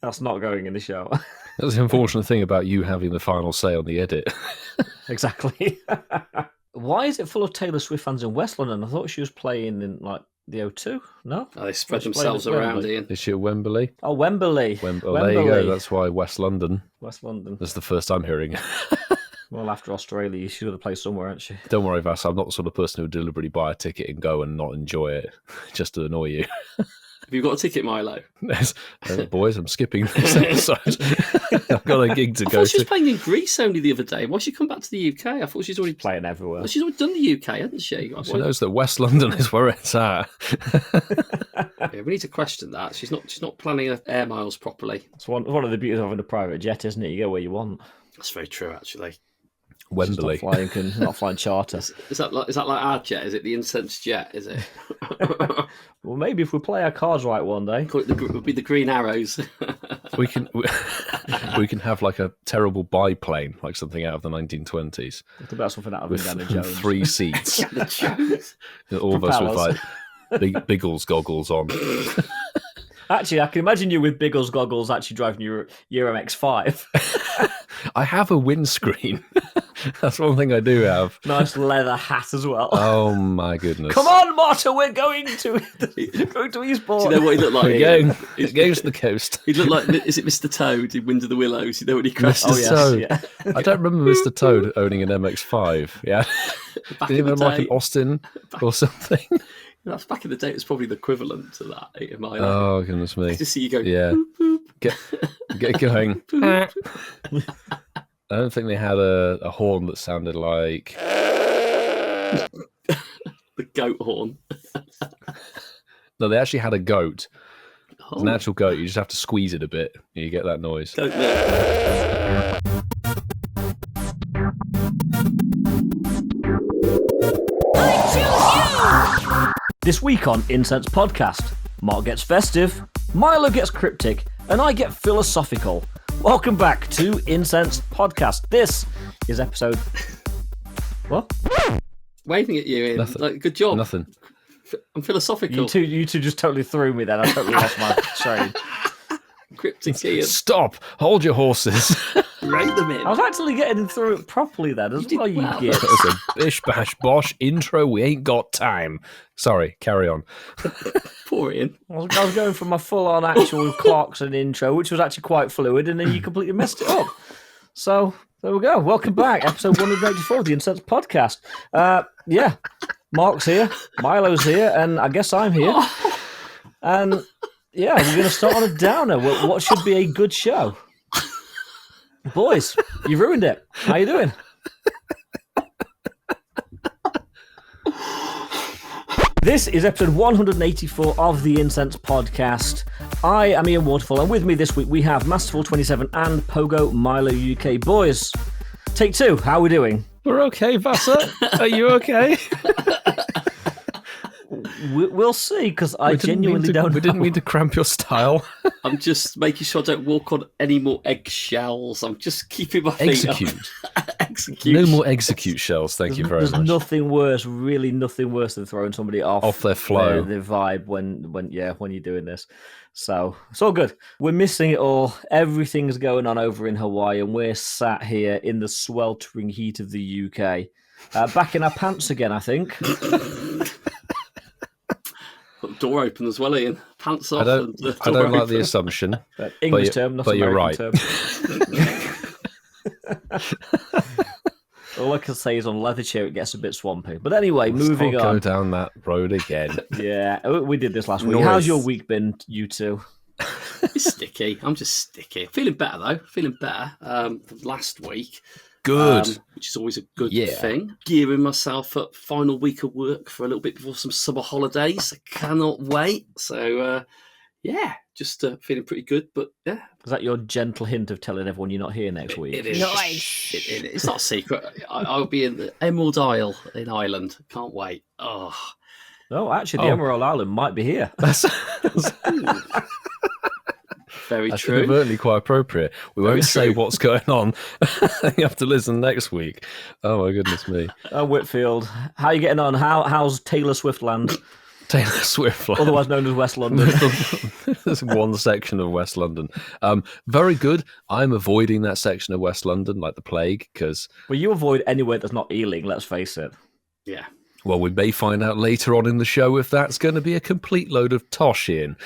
That's not going in the show. That's the unfortunate thing about you having the final say on the edit. Exactly. Why is it full of Taylor Swift fans in West London? I thought she was playing in like the O2. No, they spread themselves around. Ian. Is she at Wembley? Oh, Wembley. Oh, there you go. That's why West London. West London. That's the first I'm hearing it. Well, after Australia, she would have played somewhere, hasn't she? Don't worry, Vass. I'm not the sort of person who would deliberately buy a ticket and go and not enjoy it just to annoy you. Have you got a ticket, Milo? Boys, I'm skipping this episode. I've got a gig to go to. She was playing in Greece only the other day. Why she come back to the UK? I thought she's already playing everywhere. Well, she's already done the UK, hasn't she? She knows that West London is where it's at. Yeah, we need to question that. She's not planning her air miles properly. It's one of the beauties of having a private jet, isn't it? You go where you want. That's very true, actually. Wembley. Not flying charter. Is that like our jet? Is it the Incensed jet? Is it? Well, maybe if we play our cards right one day, it would be the Green Arrows. we can have like a terrible biplane, like something out of the 1920s. Think about something out of with Indiana Jones. 3 seats. Indiana Jones. All of us with like Biggles goggles on. Actually, I can imagine you with Biggles goggles actually driving your MX-5. I have a windscreen. That's one thing I do have. Nice leather hat as well. Oh my goodness! Come on, Marta, we're going to Eastbourne. Do you know what he looked like? He goes to the coast. He looked like, is it Mr. Toad in Wind of the Willows? You know when he crashed? Mr. Toad. Yeah. I don't remember Mr. Toad owning an MX-5. Yeah, did he have like an Austin or something? That's back in the day. It was probably the equivalent to that. In my oh goodness me! To see you go. Yeah, boop, boop. Get going. I don't think they had a horn that sounded like the goat horn. No, they actually had a goat. It's an actual goat. You just have to squeeze it a bit, and you get that noise. Don't know. This week on Incensed Podcast, Mark gets festive, Milo gets cryptic, and I get philosophical. Welcome back to Incensed Podcast. This is episode... What? Waving at you, Ian. Like, good job. Nothing. I'm philosophical. You two just totally threw me then. I totally lost my train. Cryptic Ian. Stop! Hold your horses. Rate them in. I was actually getting through it properly then. As well, you get. It's a bish bash bosh intro. We ain't got time. Sorry, carry on. Poor Ian. I was going for my full-on actual Clarkson intro, which was actually quite fluid, and then you completely messed it up. So there we go. Welcome back, episode 184 of the Incensed Podcast. Yeah, Mark's here, Milo's here, and I guess I'm here. And yeah, we're going to start on a downer. What should be a good show. Boys, you ruined it. How you doing? This is episode 184 of the Incensed Podcast. I am Ian Waterfall, and with me this week we have Masterful27 and Pogo Milo UK. Boys, take two. How are we doing? We're okay, Vassa. Are you okay? We'll see, because I genuinely don't know. We didn't mean to cramp your style. I'm just making sure I don't walk on any more eggshells. I'm just keeping my feet up. Execute. No more execute shells, thank you very much. There's nothing worse, really nothing worse than throwing somebody off their flow. Their vibe when you're doing this. So it's all good. We're missing it all. Everything's going on over in Hawaii, and we're sat here in the sweltering heat of the UK. Back in our pants again, I think. Door open as well, Ian. Pants off. I don't like the assumption. English term, not American you're right. term. All I can say is on leather chair it gets a bit swampy. But anyway, moving on. Go down that road again. Yeah, we did this last week. How's your week been, you two? It's sticky. I'm just sticky. Feeling better though. Feeling better than last week. Good. Which is always a good thing. Gearing myself up, final week of work for a little bit before some summer holidays. I cannot wait. So, just feeling pretty good. But yeah. Is that your gentle hint of telling everyone you're not here next week? It is. Nice. It's not a secret. I'll be in the Emerald Isle in Ireland. Can't wait. Oh, actually, the Emerald Island might be here. Very That's true. Overtly quite appropriate. We won't say what's going on. You have to listen next week. Oh my goodness me. Whitfield, how are you getting on? How's Taylor Swift land? Taylor Swift land. Otherwise known as West London. There's one section of West London. Very good. I'm avoiding that section of West London like the plague because... Well, you avoid anywhere that's not Ealing, let's face it. Yeah. Well, we may find out later on in the show if that's going to be a complete load of tosh, Ian.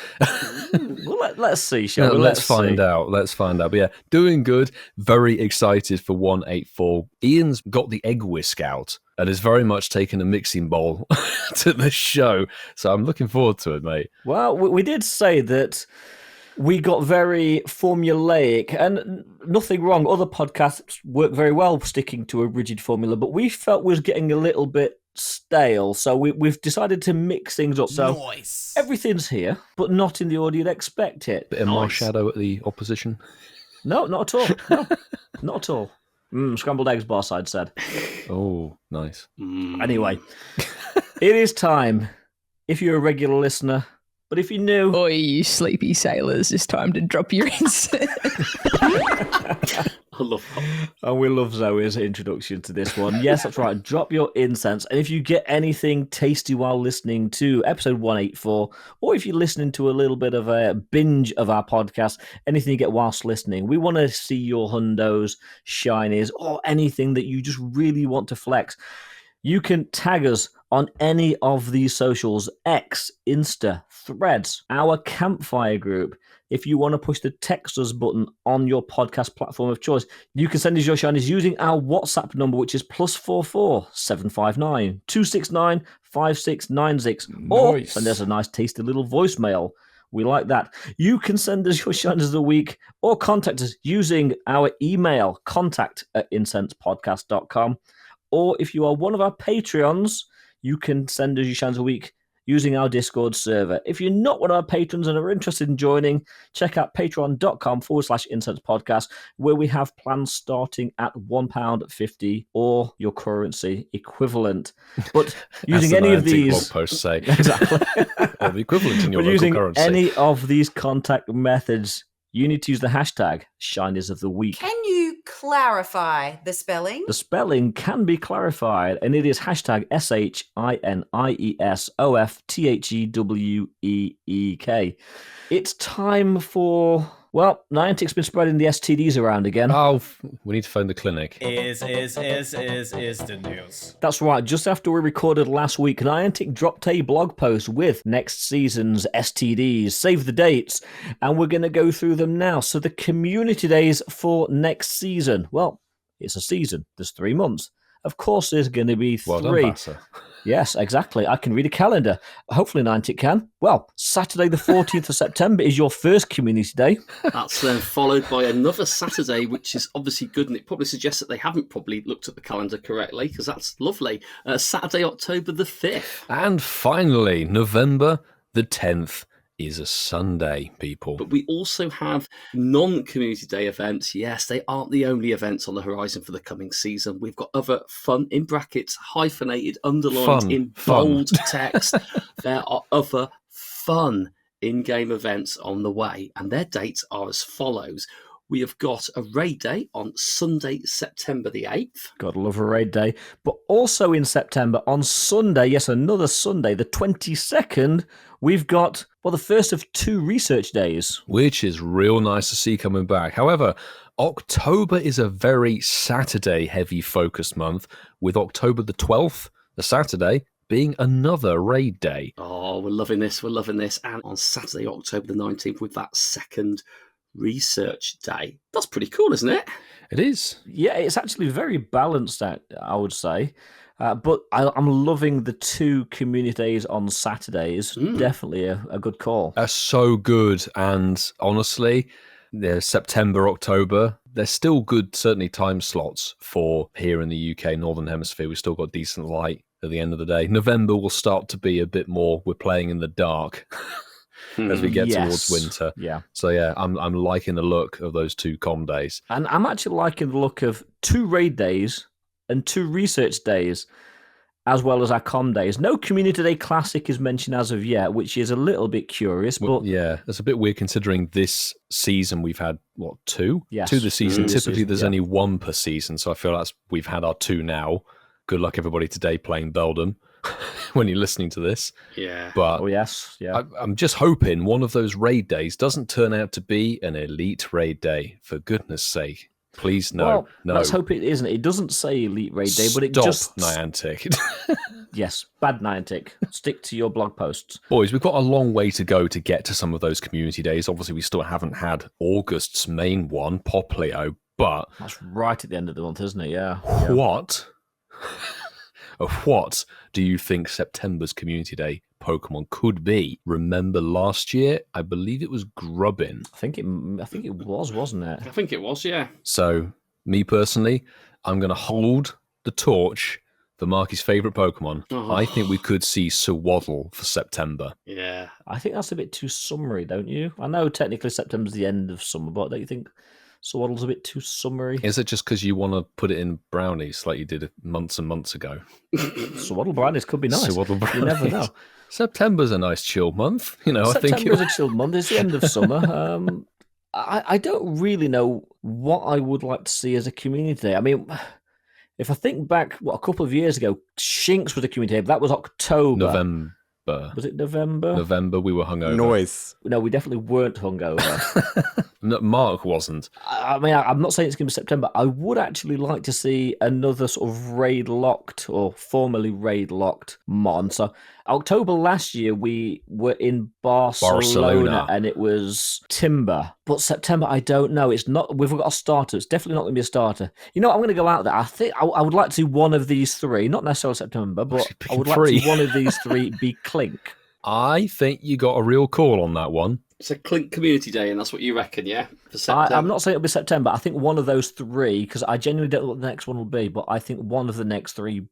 Well, let's see, shall we? Let's find out. Let's find out. But yeah, doing good. Very excited for 184. Ian's got the egg whisk out and has very much taken a mixing bowl to the show. So I'm looking forward to it, mate. Well, we did say that we got very formulaic, and nothing wrong. Other podcasts work very well sticking to a rigid formula, but we felt we was getting a little bit stale, so we've decided to mix things up. So everything's here, but not in the order you'd expect it. Bit of more shadow at the opposition. No, not at all. No, not at all. Scrambled eggs, Barside said. Oh, nice. Anyway, it is time. If you're a regular listener, but if you're new... Oi, you sleepy sailors, it's time to drop your incense. I love that. And we love Zoe's introduction to this one. Yes, that's right. Drop your incense. And if you get anything tasty while listening to episode 184, or if you're listening to a little bit of a binge of our podcast, anything you get whilst listening, we want to see your hundos, shinies, or anything that you just really want to flex. You can tag us on any of these socials, X, Insta, Threads, our campfire group. If you want to push the text us button on your podcast platform of choice, you can send us your shinies using our WhatsApp number, which is +44 759 269 5696. Or send us a nice tasty little voicemail. We like that. You can send us your shinies of the week or contact us using our email, contact@incensedpodcast.com. Or if you are one of our Patreons, you can send us your shinies of the week using our Discord server. If you're not one of our patrons and are interested in joining, check out patreon.com/Incensed Podcast, where we have plans starting at £1.50 or your currency equivalent. But using any of these blog posts say exactly, or the equivalent in your but local using currency. any of these contact methods, you need to use the hashtag Shinies of the Week. Can you clarify the spelling? The spelling can be clarified, and it is hashtag SHINIESOFTHEWEEK. It's time for... Well, Niantic's been spreading the STDs around again. Oh, we need to phone the clinic. Is the news. That's right. Just after we recorded last week, Niantic dropped a blog post with next season's STDs. Save the dates, and we're going to go through them now. So the community days for next season. Well, it's a season. There's 3 months. Of course, there's going to be 3. Well done, Bassa. Yes, exactly. I can read a calendar. Hopefully Niantic can. Well, Saturday the 14th of September is your first community day. That's then followed by another Saturday, which is obviously good, and it probably suggests that they haven't probably looked at the calendar correctly, because that's lovely. Saturday, October the 5th. And finally, November the 10th is a Sunday, people. But we also have non-community day events. Yes, they aren't the only events on the horizon for the coming season. We've got other fun, in brackets, hyphenated, underlined, in bold text. There are other fun in-game events on the way, and their dates are as follows. We have got a raid day on Sunday, September the 8th. Gotta love a raid day. But also in September, on Sunday, yes, another Sunday, the 22nd, we've got, well, the first of 2 research days. Which is real nice to see coming back. However, October is a very Saturday-heavy focused month, with October the 12th, the Saturday, being another raid day. Oh, we're loving this, we're loving this. And on Saturday, October the 19th, with that second research day. That's pretty cool, isn't it? It is. Yeah, it's actually very balanced out, I would say. But I'm loving the 2 community days on Saturdays. Definitely a good call. So good. And honestly, there's September, October. There's still good, certainly, time slots for here in the UK, Northern Hemisphere. We've still got decent light at the end of the day. November will start to be a bit more, we're playing in the dark. As we get towards winter. Yeah. So yeah, I'm liking the look of those 2 comm days. And I'm actually liking the look of 2 raid days and 2 research days, as well as our comm days. No Community Day Classic is mentioned as of yet, which is a little bit curious. Well, but yeah, it's a bit weird considering this season we've had, 2? Yes. 2 this season. Typically there's yeah. only 1 per season, so I feel like we've had our 2 now. Good luck everybody today playing Beldam. when you're listening to this. Yeah. But Oh yes, yeah. I'm just hoping one of those raid days doesn't turn out to be an elite raid day. For goodness sake, please no, Well, no. let's hope it isn't. It doesn't say Elite Raid Day, but it Stop, just Niantic. yes, bad Niantic. Stick to your blog posts. Boys, we've got a long way to go to get to some of those community days. Obviously, we still haven't had August's main one, Poplio, but That's right at the end of the month, isn't it? Yeah. what do you think September's community day Pokemon could be? Remember last year? I believe it was Grubbin. I think it was, wasn't it? I think it was, yeah. So, me personally, I'm going to hold the torch for Marky's favourite Pokemon. Oh. I think we could see Sewaddle for September. Yeah. I think that's a bit too summery, don't you? I know technically September's the end of summer, but don't you think Sewaddle's a bit too summery? Is it just because you want to put it in brownies like you did months and months ago? Sewaddle brownies could be nice. Sewaddle You never know. September's a nice chill month. You know, I think September's a chill month. It's the end of summer. I don't really know what I would like to see as a community day. I mean, if I think back, a couple of years ago, Shinx was a community day, but that was October. November. Was it November? November, we were hungover. Noise. No, we definitely weren't hungover. No, Mark wasn't. I mean, I'm not saying it's going to be September. I would actually like to see another sort of raid-locked or formerly raid-locked mon. So October last year, we were in Barcelona. And it was Timber. But September, I don't know. It's not. We've got a starter. It's definitely not going to be a starter. You know what? I'm going to go out there. I think I would like to see one of these three, not necessarily September, but I would like to see one of these three be Clink. I think you got a real call on that one. It's a Clink Community Day, and that's what you reckon, yeah? For September. I'm not saying it'll be September. I think one of those three, because I genuinely don't know what the next one will be, but I think one of the next three,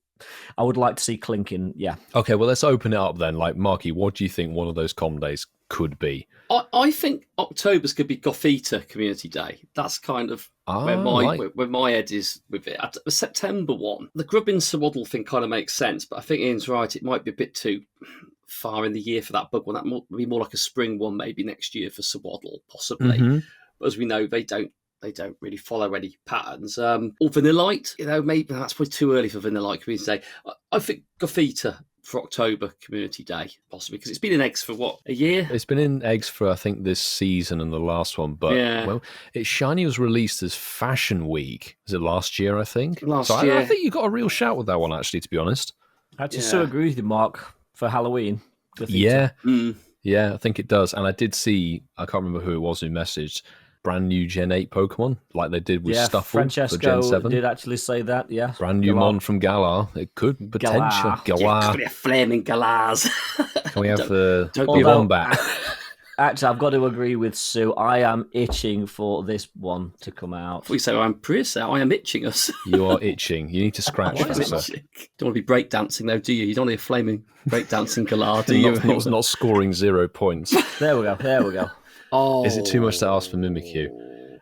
I would like to see Clink in, yeah. Okay, well, let's open it up then. Like, Marky, what do you think one of those com days could be? I think October's could be Gothita Community Day. That's kind of where my head is with it. The September one, the Grubbin Sewaddle thing kind of makes sense, but I think Ian's right. It might be a bit too far in the year for that bug one. That might be more like a spring one, maybe next year for Sewaddle, possibly. Mm-hmm. But as we know, they don't really follow any patterns. Or Vanillite, maybe that's probably too early for Vanillite Community Day. I think Gothita for October Community Day, possibly, because it's been in eggs for what, a year? It's been in eggs for, I think, this season and the last one, but well, its shiny was released as Fashion Week. Was it last year, I think? Last year. I think you got a real shout with that one, actually, to be honest. I actually so agree with you, Mark, for Halloween. Yeah. Yeah, I think it does. And I did see, I can't remember who it was who messaged, brand new Gen 8 Pokemon, like they did with Stuffle Francesco for Gen 7. Did actually say that, yeah. Brand new mon from Galar. It could potentially. Yeah, Galar. could be a flaming Galars. Can we have the Although, Wombat? Actually, I've got to agree with Sue. I am itching for this one to come out. We say I'm Prius. I am itching us. You are itching. You need to scratch Why that, is it sir. Don't want to be breakdancing though, do you? You don't want to be a flaming breakdancing Galar, do you? not scoring 0 points. There we go. Oh, Is it too much to ask for Mimikyu?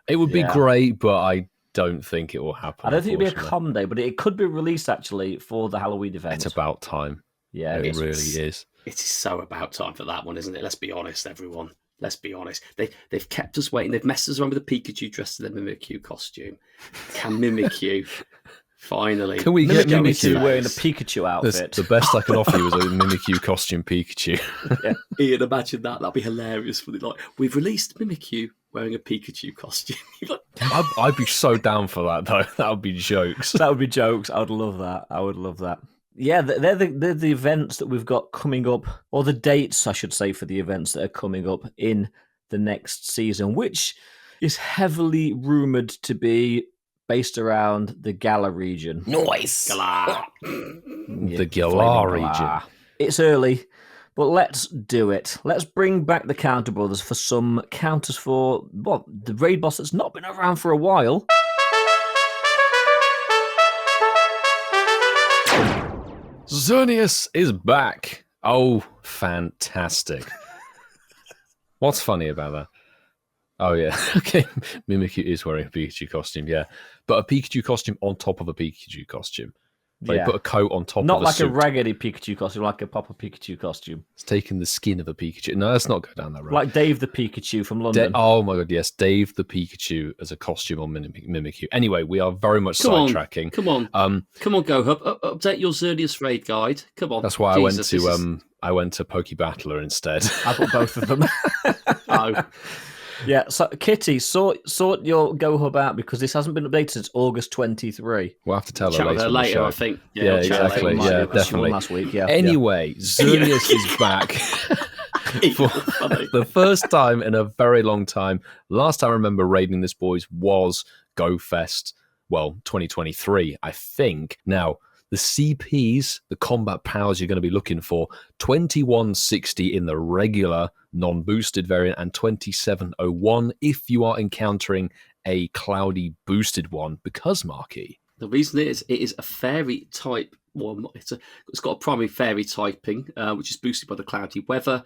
It would be great, but I don't think it will happen. I don't think it'll be a com day, but it could be released actually for the Halloween event. It's about time. Yeah, it really is. It is so about time for that one, isn't it? Let's be honest, everyone. Let's be honest. They've kept us waiting. They've messed us around with the Pikachu dressed in the Mimikyu costume. Can Mimikyu finally? Can we get Mimikyu wearing a Pikachu outfit? The best I can offer you is a Mimikyu costume Pikachu. Yeah. Ian, imagine that. That'd be hilarious. Like, we've released Mimikyu wearing a Pikachu costume. I'd be so down for that, though. That would be jokes. That would be jokes. I would love that. Yeah, they're the events that we've got coming up, or the dates, I should say, for the events that are coming up in the next season, which is heavily rumoured to be based around the Galar region. Noise! Galar! The Galar region. It's early, but let's do it. Let's bring back the Counter Brothers for some counters for the raid boss that's not been around for a while. Xerneas is back. Oh, fantastic. What's funny about that? Oh, yeah. Okay. Mimikyu is wearing a Pikachu costume, yeah. But a Pikachu costume on top of a Pikachu costume. They put a coat on top Not of a like suit. a raggedy Pikachu costume, like a proper Pikachu costume. It's taking the skin of a Pikachu. No, let's not go down that road. Like Dave the Pikachu from London. Oh my god, yes, Dave the Pikachu as a costume on Mimikyu. Anyway, we are very much sidetracking. Come on, GoHub, update your Xerneas raid guide. Come on. That's why I went to Poke Battler instead. I've got both of them. Oh. Yeah, so Kitty, sort your GoHub out because this hasn't been updated since August 23. We'll have to tell her Chat with later. her in the later, show. I think. Yeah, we'll chat exactly. later. Yeah, Because she won definitely. last week, yeah. Anyway, Xerneas is back for the first time in a very long time. Last time I remember raiding this, boys, was GoFest, 2023, I think. Now, the CPs, the combat powers you're going to be looking for, 2160 in the regular non-boosted variant and 2701 if you are encountering a cloudy boosted one, because, Marky, the reason it is a fairy type one. It's got a primary fairy typing, which is boosted by the cloudy weather,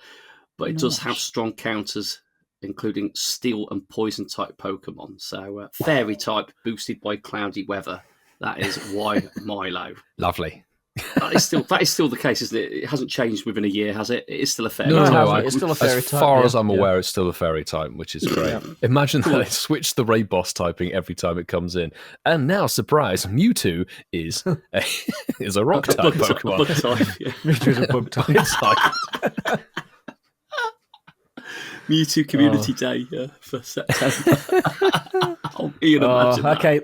but it does have strong counters, including steel and poison type Pokemon. So fairy type boosted by cloudy weather. That is why Milo. Lovely. That is still the case, isn't it? It hasn't changed within a year, has it? It is still a fairy No, type. it's still a fairy as type. far yeah, as I'm yeah. aware, it's still a fairy type, which is great. Imagine that they switch the raid boss typing every time it comes in. And now, surprise, Mewtwo is a rock type Pokemon. Bug type, yeah. Mewtwo's a bug type. Mewtwo Community Day for September. Ian, imagine that. Okay,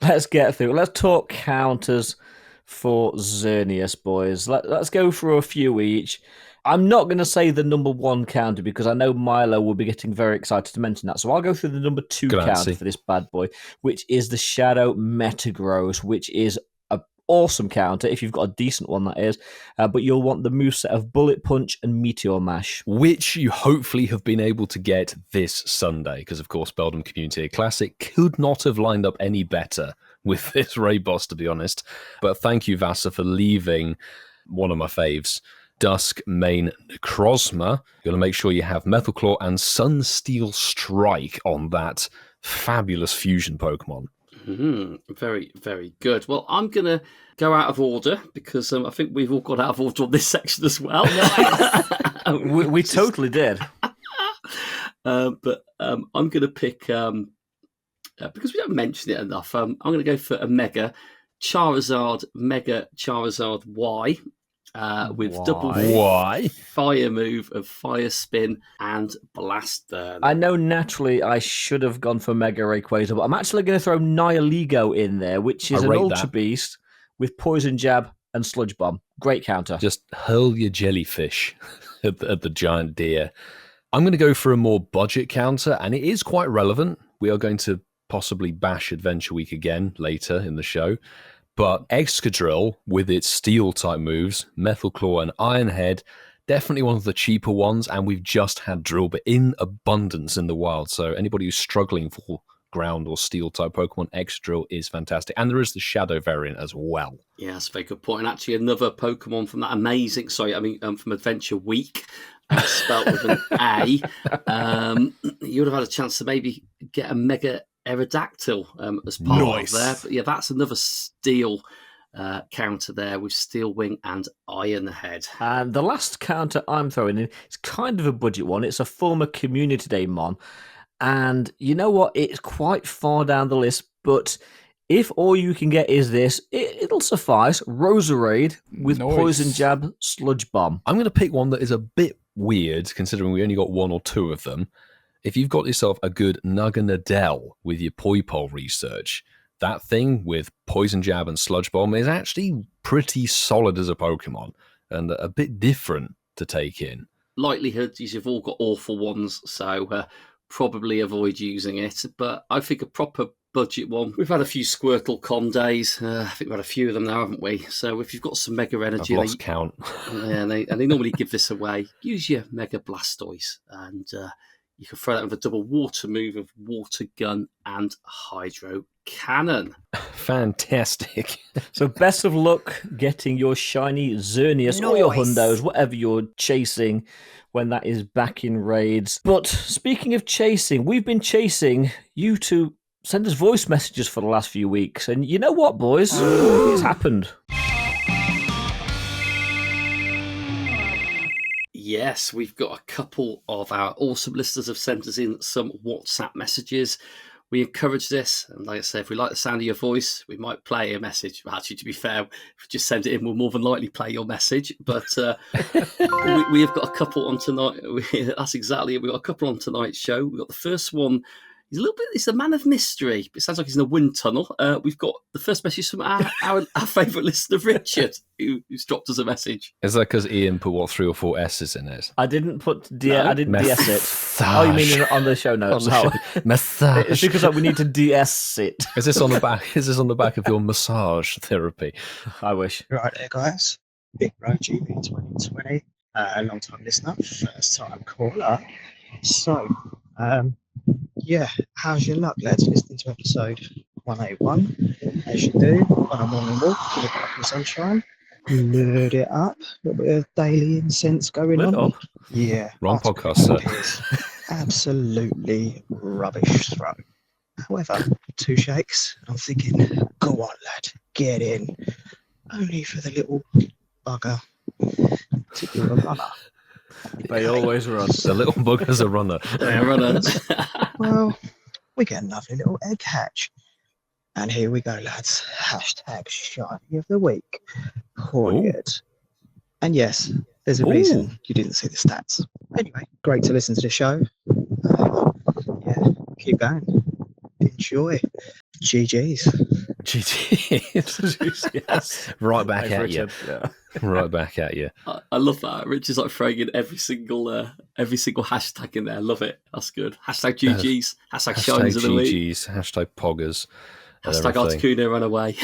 let's get through. Let's talk counters for Xerneas, boys. Let's go through a few each. I'm not going to say the number one counter because I know Milo will be getting very excited to mention that. So I'll go through the number two counter for this bad boy, which is the Shadow Metagross, which is an awesome counter if you've got a decent one, that is. But you'll want the moveset of Bullet Punch and Meteor Mash, which you hopefully have been able to get this Sunday, because of course Beldum Community Classic could not have lined up any better with this raid boss, to be honest. But thank you, Vasa, for leaving one of my faves, Dusk Main Necrozma. You're going to make sure you have Metal Claw and Sunsteel Strike on that fabulous fusion Pokemon. Very, very good. Well, I'm going to go out of order because I think we've all got out of order on this section as well. we totally did. But I'm going to pick, because we don't mention it enough, I'm going to go for a Mega Charizard Y. With double fire move of Fire Spin and Blast Burn. I know naturally I should have gone for Mega Rayquaza, but I'm actually going to throw Nihilego in there, which is an Ultra Beast with Poison Jab and Sludge Bomb. Great counter. Just hurl your jellyfish at the giant deer. I'm going to go for a more budget counter, and it is quite relevant. We are going to possibly bash Adventure Week again later in the show. But Excadrill, with its steel-type moves, Metal Claw and Iron Head, definitely one of the cheaper ones, and we've just had Drillbit in abundance in the wild. So anybody who's struggling for ground or steel-type Pokemon, Excadrill is fantastic. And there is the Shadow variant as well. Yeah, that's a very good point. And actually another Pokemon from that amazing, from Adventure Week, spelt with an A. You would have had a chance to maybe get a Mega Aerodactyl as part of there. But yeah, that's another steel counter there with Steel Wing and Iron Head. And the last counter I'm throwing in is kind of a budget one. It's a former Community Day Mon. And you know what? It's quite far down the list, but if all you can get is this, it'll suffice. Roserade with Poison Jab, Sludge Bomb. I'm going to pick one that is a bit weird, considering we only got one or two of them. If you've got yourself a good Naganadel with your Poipole research, that thing with Poison Jab and Sludge Bomb is actually pretty solid as a Pokemon and a bit different to take in. Likelihood is you've all got awful ones, so probably avoid using it. But I think a proper budget one. We've had a few Squirtle Con days. I think we've had a few of them now, haven't we? So if you've got some Mega Energy... I've lost count. Yeah, and they normally give this away. Use your Mega Blastoise and... you can throw that with a double water move of Water Gun and Hydro Cannon. Fantastic. So best of luck getting your shiny Xerneas or your Hundos, whatever you're chasing when that is back in raids. But speaking of chasing, we've been chasing you to send us voice messages for the last few weeks. And you know what, boys? It's happened. Yes, we've got a couple of our awesome listeners have sent us in some WhatsApp messages. We encourage this, and like I say, if we like the sound of your voice, we might play a message. Actually, to be fair, if you just send it in, we'll more than likely play your message. But we have got a couple on tonight. That's exactly it. We've got a couple on tonight's show. We've got the first one. He's a man of mystery. It sounds like he's in a wind tunnel. We've got the first message from our favourite listener, Richard, who's dropped us a message. Is that because Ian put 3 or 4 S's in it? I didn't put I didn't DS it. Oh, you mean on the show notes? Massage. It's because we need to DS it. Is this on the back? Is this on the back of your massage therapy? I wish. Right there, guys. Big Bro GB 2020. A long time listener, first time caller. So, yeah, how's your luck, lads? Listening to episode 181, as you do on a morning walk with a cup of sunshine. Load it up. A little bit of daily incense going on. Yeah. Wrong podcast, sir. Absolutely rubbish throw. However, 2 shakes. I'm thinking, go on, lad, get in. Only for the little bugger to do a runner. They always run. The little bugger's a runner. Yeah, runner. Well, we get a lovely little egg hatch. And here we go, lads. Hashtag shiny of the week. Period. And yes, there's a reason you didn't see the stats. Anyway, great to listen to the show. Yeah, keep going. Enjoy. GG's. GG's. Yes. Right back at you. Yeah. Right back at you. I love that. Richard's like throwing in every single hashtag in there. I love it. That's good. Hashtag GG's. Hashtag shines of the week. GG's. Hashtag poggers. Hashtag Articuno run away.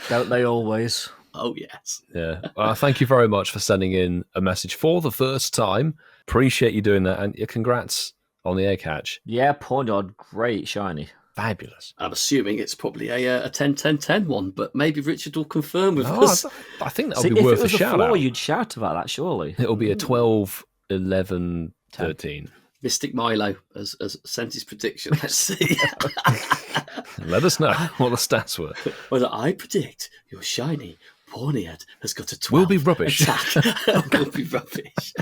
Don't they always? Oh, yes. Yeah. Thank you very much for sending in a message for the first time. Appreciate you doing that. And congrats on the egg hatch. Yeah, point on. Great, shiny. Fabulous. I'm assuming it's probably a 10-10-10 one, but maybe Richard will confirm with us. I think that'll be worth a shout out. You'd shout about that, surely. It'll be a 12, 11, 13. Mystic Milo has sent his prediction. Let's see. Let us know what the stats were. Well, I predict your shiny Pawniard has got a 12 will be rubbish. attack. Will be rubbish.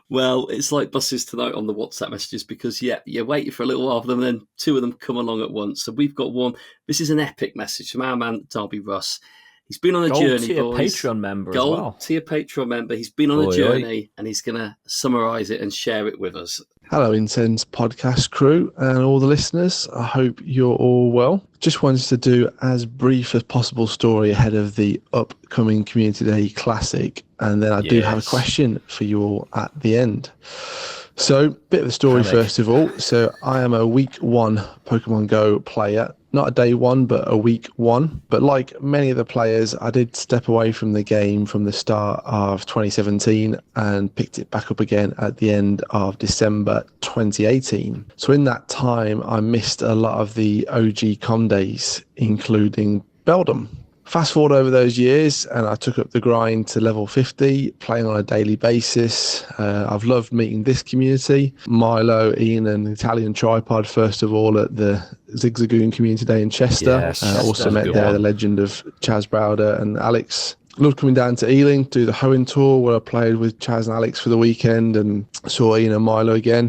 Well, it's like buses tonight on the WhatsApp messages because, you're waiting for a little while for them and then 2 of them come along at once. So we've got one. This is an epic message from our man, Darby Russ. He's been on a journey, tier boys. Patreon member as Gold well. tier Patreon member. He's been on a journey and he's going to summarise it and share it with us. Hello, Incensed podcast crew and all the listeners. I hope you're all well. Just wanted to do as brief as possible story ahead of the upcoming Community Day Classic. And then I do have a question for you all at the end. So, bit of the story first of all. So, I am a week 1 Pokemon GO player. Not a day 1, but a week 1. But like many of the players, I did step away from the game from the start of 2017 and picked it back up again at the end of December 2018. So in that time, I missed a lot of the OG com days, including Beldum. Fast forward over those years and I took up the grind to level 50, playing on a daily basis. I've loved meeting this community, Milo, Ian and Italian Tripod, first of all at the Zigzagoon Community Day in Chester. Yes, also met there the legend of Chaz Browder and Alex. Loved coming down to Ealing to do the Hoenn tour where I played with Chaz and Alex for the weekend and saw Ian and Milo again.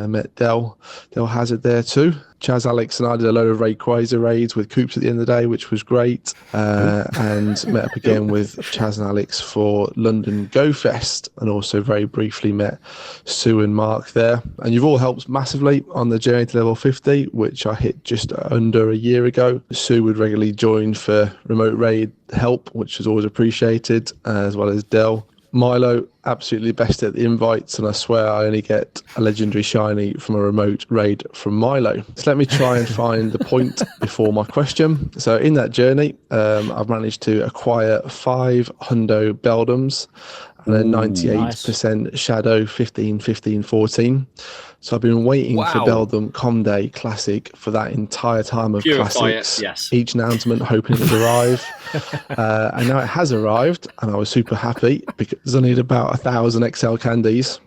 Met Del Hazard there too. Chaz, Alex and I did a load of Rayquaza raids with Coops at the end of the day, which was great. And met up again with Chaz and Alex for London Go Fest and also very briefly met Sue and Mark there. And you've all helped massively on the journey to level 50, which I hit just under a year ago. Sue would regularly join for remote raid help, which was always appreciated, as well as Del. Milo, absolutely best at the invites, and I swear I only get a legendary shiny from a remote raid from Milo. So let me try and find the point before my question. So in that journey, I've managed to acquire 5 Hundo Beldums and a 98% Shadow 15, 15, 14. So I've been waiting for Beldum Com Day Classic for that entire time of classics. Yes. Each announcement hoping it would arrive. And now it has arrived and I was super happy because I need about 1,000 XL candies.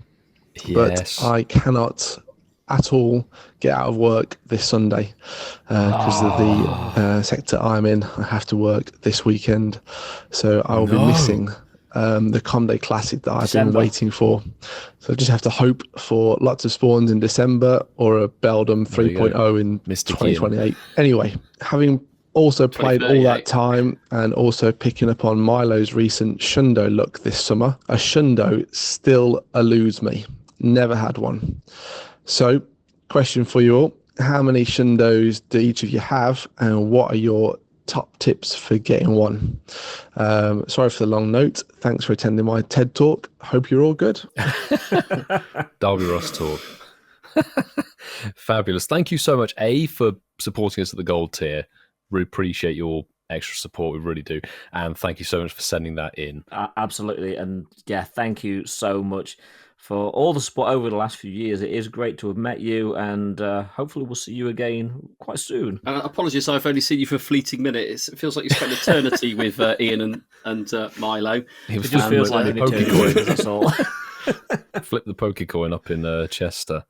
Yes. But I cannot at all get out of work this Sunday because of the sector I'm in. I have to work this weekend, so I will be missing the Comday Classic that I've been waiting for. So I just have to hope for lots of spawns in December or a Beldum 3.0 in Mr. 2028. Anyway, having also played all that time and also picking up on Milo's recent Shundo look this summer, a Shundo still eludes me. Never had one. So, question for you all. How many Shundos do each of you have, and what are your top tips for getting one? Sorry for the long note. Thanks for attending my TED Talk. Hope you're all good. Derby Ross Talk. Fabulous. Thank you so much, A, for supporting us at the gold tier. Really appreciate your extra support. We really do. And thank you so much for sending that in. Absolutely. And yeah, thank you so much for all the support over the last few years. It is great to have met you, and hopefully we'll see you again quite soon. Apologies, I've only seen you for a fleeting minute. It feels like you spent eternity with Ian and Milo. It just feels like an eternity, that's all. Flip the Pokecoin up in Chester.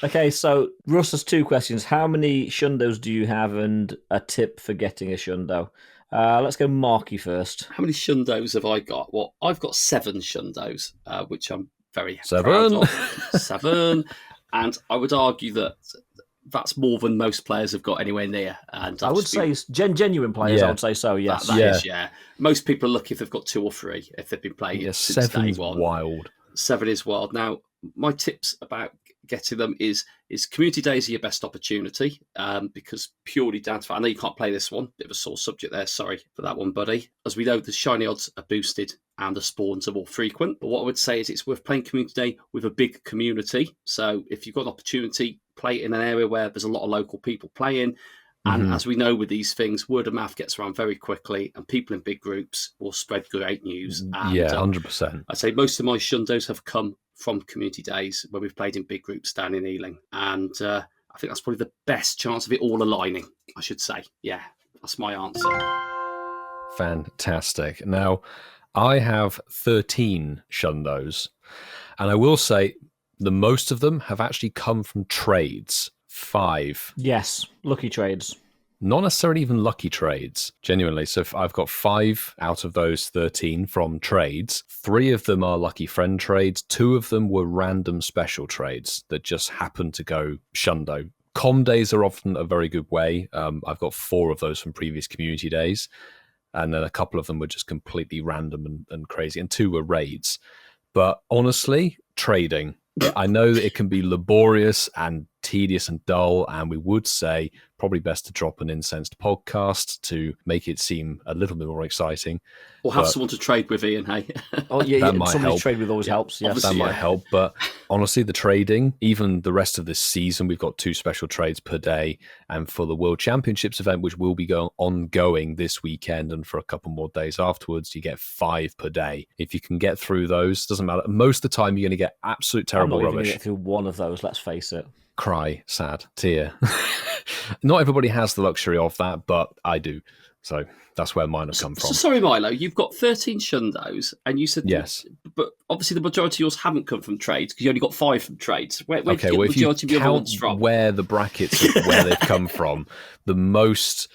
Okay, so Russ has 2 questions. How many Shundos do you have, and a tip for getting a Shundo? Let's go Marky first. How many Shundos have I got? Well, I've got 7 Shundos, which I'm very proud of. 7. And I would argue that that's more than most players have got anywhere near. And I would say genuine players, I would say so, yes. That is. Most people are lucky if they've got 2 or 3, if they've been playing it since day 1. Wild. 7 is wild. Now, my tips about getting them is community days are your best opportunity, because purely down to, I know you can't play this one, bit of a sore subject there, sorry for that one, buddy. As we know, the shiny odds are boosted and the spawns are more frequent, but what I would say is it's worth playing community day with a big community. So if you've got an opportunity, play it in an area where there's a lot of local people playing. And as we know with these things, word of mouth gets around very quickly, and people in big groups will spread great news. And, 100%. I'd say most of my Shundos have come from community days where we've played in big groups down in Ealing. And I think that's probably the best chance of it all aligning, I should say. Yeah, that's my answer. Fantastic. Now, I have 13 Shundos, and I will say the most of them have actually come from trades. 5. Yes, lucky trades. Not necessarily even lucky trades, genuinely. So I've got 5 out of those 13 from trades. 3 of them are lucky friend trades. 2 of them were random special trades that just happened to go Shundo. Com days are often a very good way. I've got 4 of those from previous community days. And then a couple of them were just completely random and crazy. And 2 were raids. But honestly, trading. I know that it can be laborious and tedious and dull, and we would say probably best to drop an Incensed podcast to make it seem a little bit more exciting. Or have someone to trade with, Ian, hey? Oh, yeah, that might somebody help. to trade with always helps. Yes. That might help. But honestly, the trading, even the rest of this season, we've got 2 special trades per day. And for the World Championships event, which will be ongoing this weekend and for a couple more days afterwards, you get 5 per day. If you can get through those, doesn't matter. Most of the time, you're going to get absolute terrible I'm not rubbish. Even get through one of those, let's face it. Cry, sad, tear. Not everybody has the luxury of that, but I do. So that's where mine have come from. So sorry, Milo, you've got 13 Shundos, and you said yes, but obviously the majority of yours haven't come from trades because you only got 5 from trades. Where okay, did well, you get the majority if of you your count ones from? Where the brackets of where they've come from, the most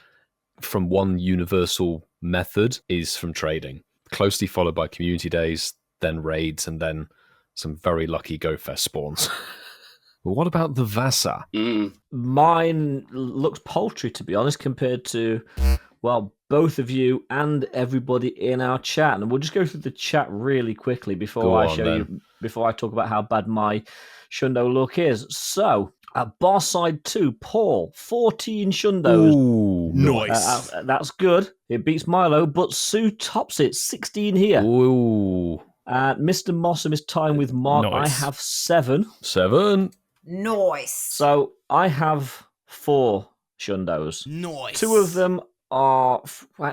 from one universal method is from trading, closely followed by community days, then raids, and then some very lucky Go Fest spawns. Well, what about the Vasa? Mine looks paltry, to be honest, compared to, well, both of you and everybody in our chat. And we'll just go through the chat really quickly before I talk about how bad my Shundo look is. So, at Barside 2, Paul, 14 Shundos. Ooh, nice. That's good. It beats Milo, but Sue tops it, 16 here. Ooh. Mr. Mossam is tying with Mark. Nice. I have 7. 7. Nice. So I have 4 Shundos. Nice. 2 of them are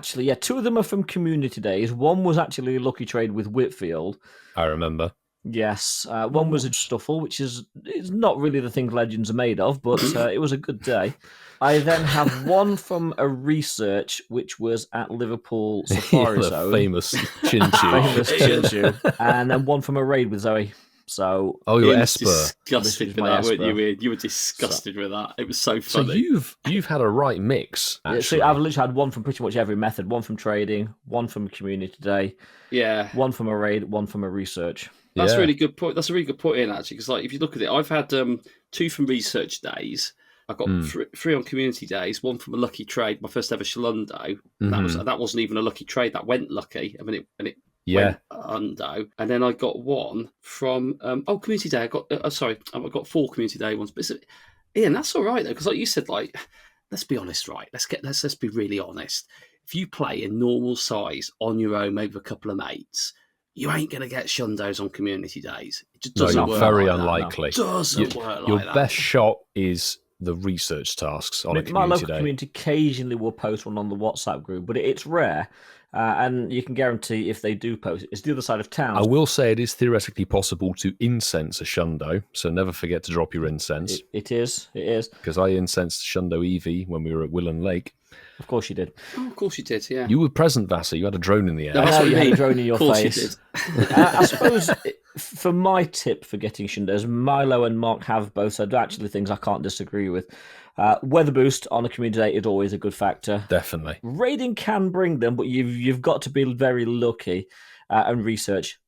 2 of them are from community days. One was actually a lucky trade with Whitfield. I remember. Yes. One was a Stuffle, which is not really the thing legends are made of, but it was a good day. I then have one from a research, which was at Liverpool Safari Zone. Famous Chinchu. And then one from a raid with Zoe. So Oh, you're Ian Esper. disgusted with my that, weren't Esper. you, Ian? You were disgusted with that. It was so So funny. you've had a right mix, Yeah, actually. so I've literally had one from pretty much every method. One from trading, one from community day, Yeah. one from a raid, one from a research. That's a Yeah. really good point. That's a really good point, Ian, actually, because like if you look at it, I've had 2 from research days. I got 3 on community days, 1 from a lucky trade, my first ever Shalundo. That wasn't even a lucky trade. That went lucky. I mean, it went undo. And then I got 1 from community day. I got 4 community day ones. But Ian, that's all right though, because like you said, like let's be honest, right? Let's be really honest. If you play in normal size on your own, maybe with a couple of mates, you ain't going to get shundos on community days. It just doesn't work. Very like unlikely. That, no. Doesn't work like your that. best shot is the research tasks on a My community local day. community occasionally will post one on the WhatsApp group, but it's rare. And you can guarantee if they do post it, it's the other side of town. I will say it is theoretically possible to incense a shundo, so never forget to drop your incense. It is. Because I incensed Shundo Eevee when we were at Willen Lake. Of course you did. Oh, of course you did, yeah. You were present, Vassar. You had a drone in the air. No, that's what You I had mean. a drone in your Of course face. you did. I suppose for my tip for getting shundos, Milo and Mark have both said actually things I can't disagree with. Weather boost on a community day is always a good factor. Definitely. Raiding can bring them, but you've got to be very lucky. And research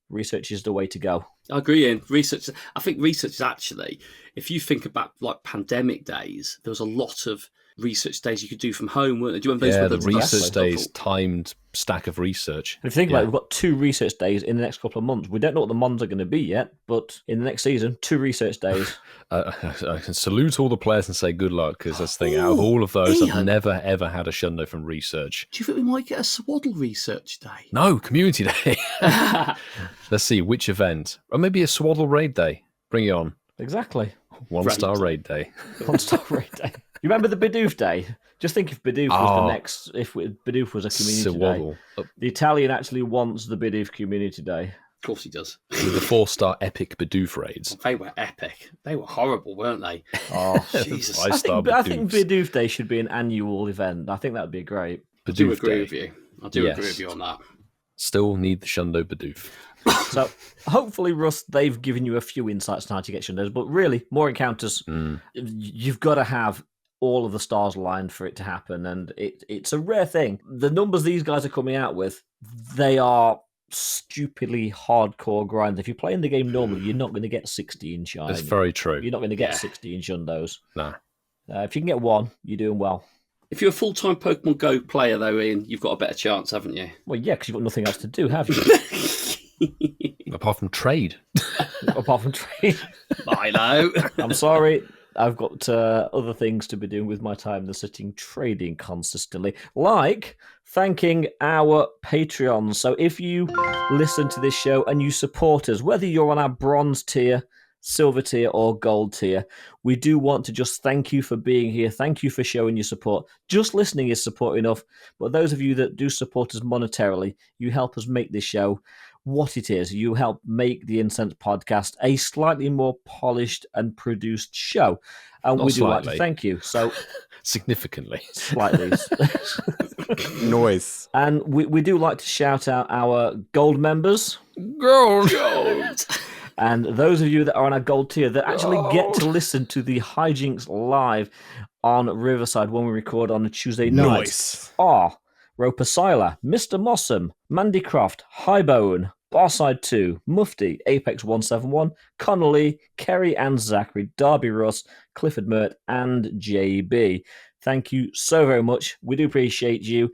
is the way to go. I agree, Ian. I think research is actually, if you think about like pandemic days, there was a lot of research days you could do from home, weren't there? Do you remember Yeah, those? the research days, timed stack of research. And if you think about it, we've got 2 research days in the next couple of months. We don't know what the mons are going to be yet, but in the next season, 2 research days. I can salute all the players and say good luck, because that's the thing. Out of all of those, I've never, ever had a shundo from research. Do you think we might get a swaddle research day? No, community day. Let's see, which event? Or maybe a swaddle raid day. Bring it on. Exactly. 1-star raid day. 1-star raid day. You remember the Bidoof day? Just think if Bidoof was the next, if Bidoof was a community day. The Italian actually wants the Bidoof community day. Of course he does. With the 4-star epic Bidoof raids. They were epic. They were horrible, weren't they? Oh, Jesus. I think Bidoof day should be an annual event. I think that would be great. I do agree with you. I do agree with you on that. Still need the Shundo Bidoof. So hopefully, Russ, they've given you a few insights on how to get Shundos, but really, more encounters. You've got to have all of the stars aligned for it to happen, and it's a rare thing. The numbers these guys are coming out with, they are stupidly hardcore grinds. If you're playing the game normally, you're not going to get 16 shine. That's very true. You're not going to get 16 Shundos. Nah. If you can get 1, you're doing well. If you're a full-time Pokemon GO player, though, Ian, you've got a better chance, haven't you? Well, yeah, because you've got nothing else to do, have you? Apart from trade. Apart from trade. I know. I'm sorry. I've got other things to be doing with my time than sitting trading consistently, like thanking our Patreons. So if you listen to this show and you support us, whether you're on our bronze tier, silver tier, or gold tier, we do want to just thank you for being here. Thank you for showing your support. Just listening is support enough, but those of you that do support us monetarily, you help us make this show what it is. You help make the Incensed podcast a slightly more polished and produced show. And we do like to thank you. So significantly. Slightly. Noise. And we do like to shout out our gold members. Gold. And those of you that are on our gold tier that actually get to listen to the hijinks live on Riverside when we record on a Tuesday night are Roper Seiler, Mr. Mossam, Mandy Croft, Highbone, Barside 2, Mufti, Apex 171, Connolly, Kerry and Zachary, Darby Russ, Clifford Mert, and JB. Thank you so very much. We do appreciate you.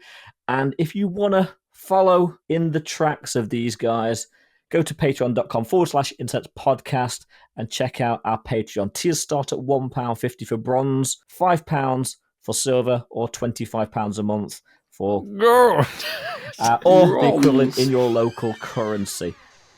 And if you want to follow in the tracks of these guys, go to patreon.com/Incensed podcast and check out our Patreon. Tiers start at £1.50 for bronze, £5 for silver, or £25 a month for or the equivalent in your local currency.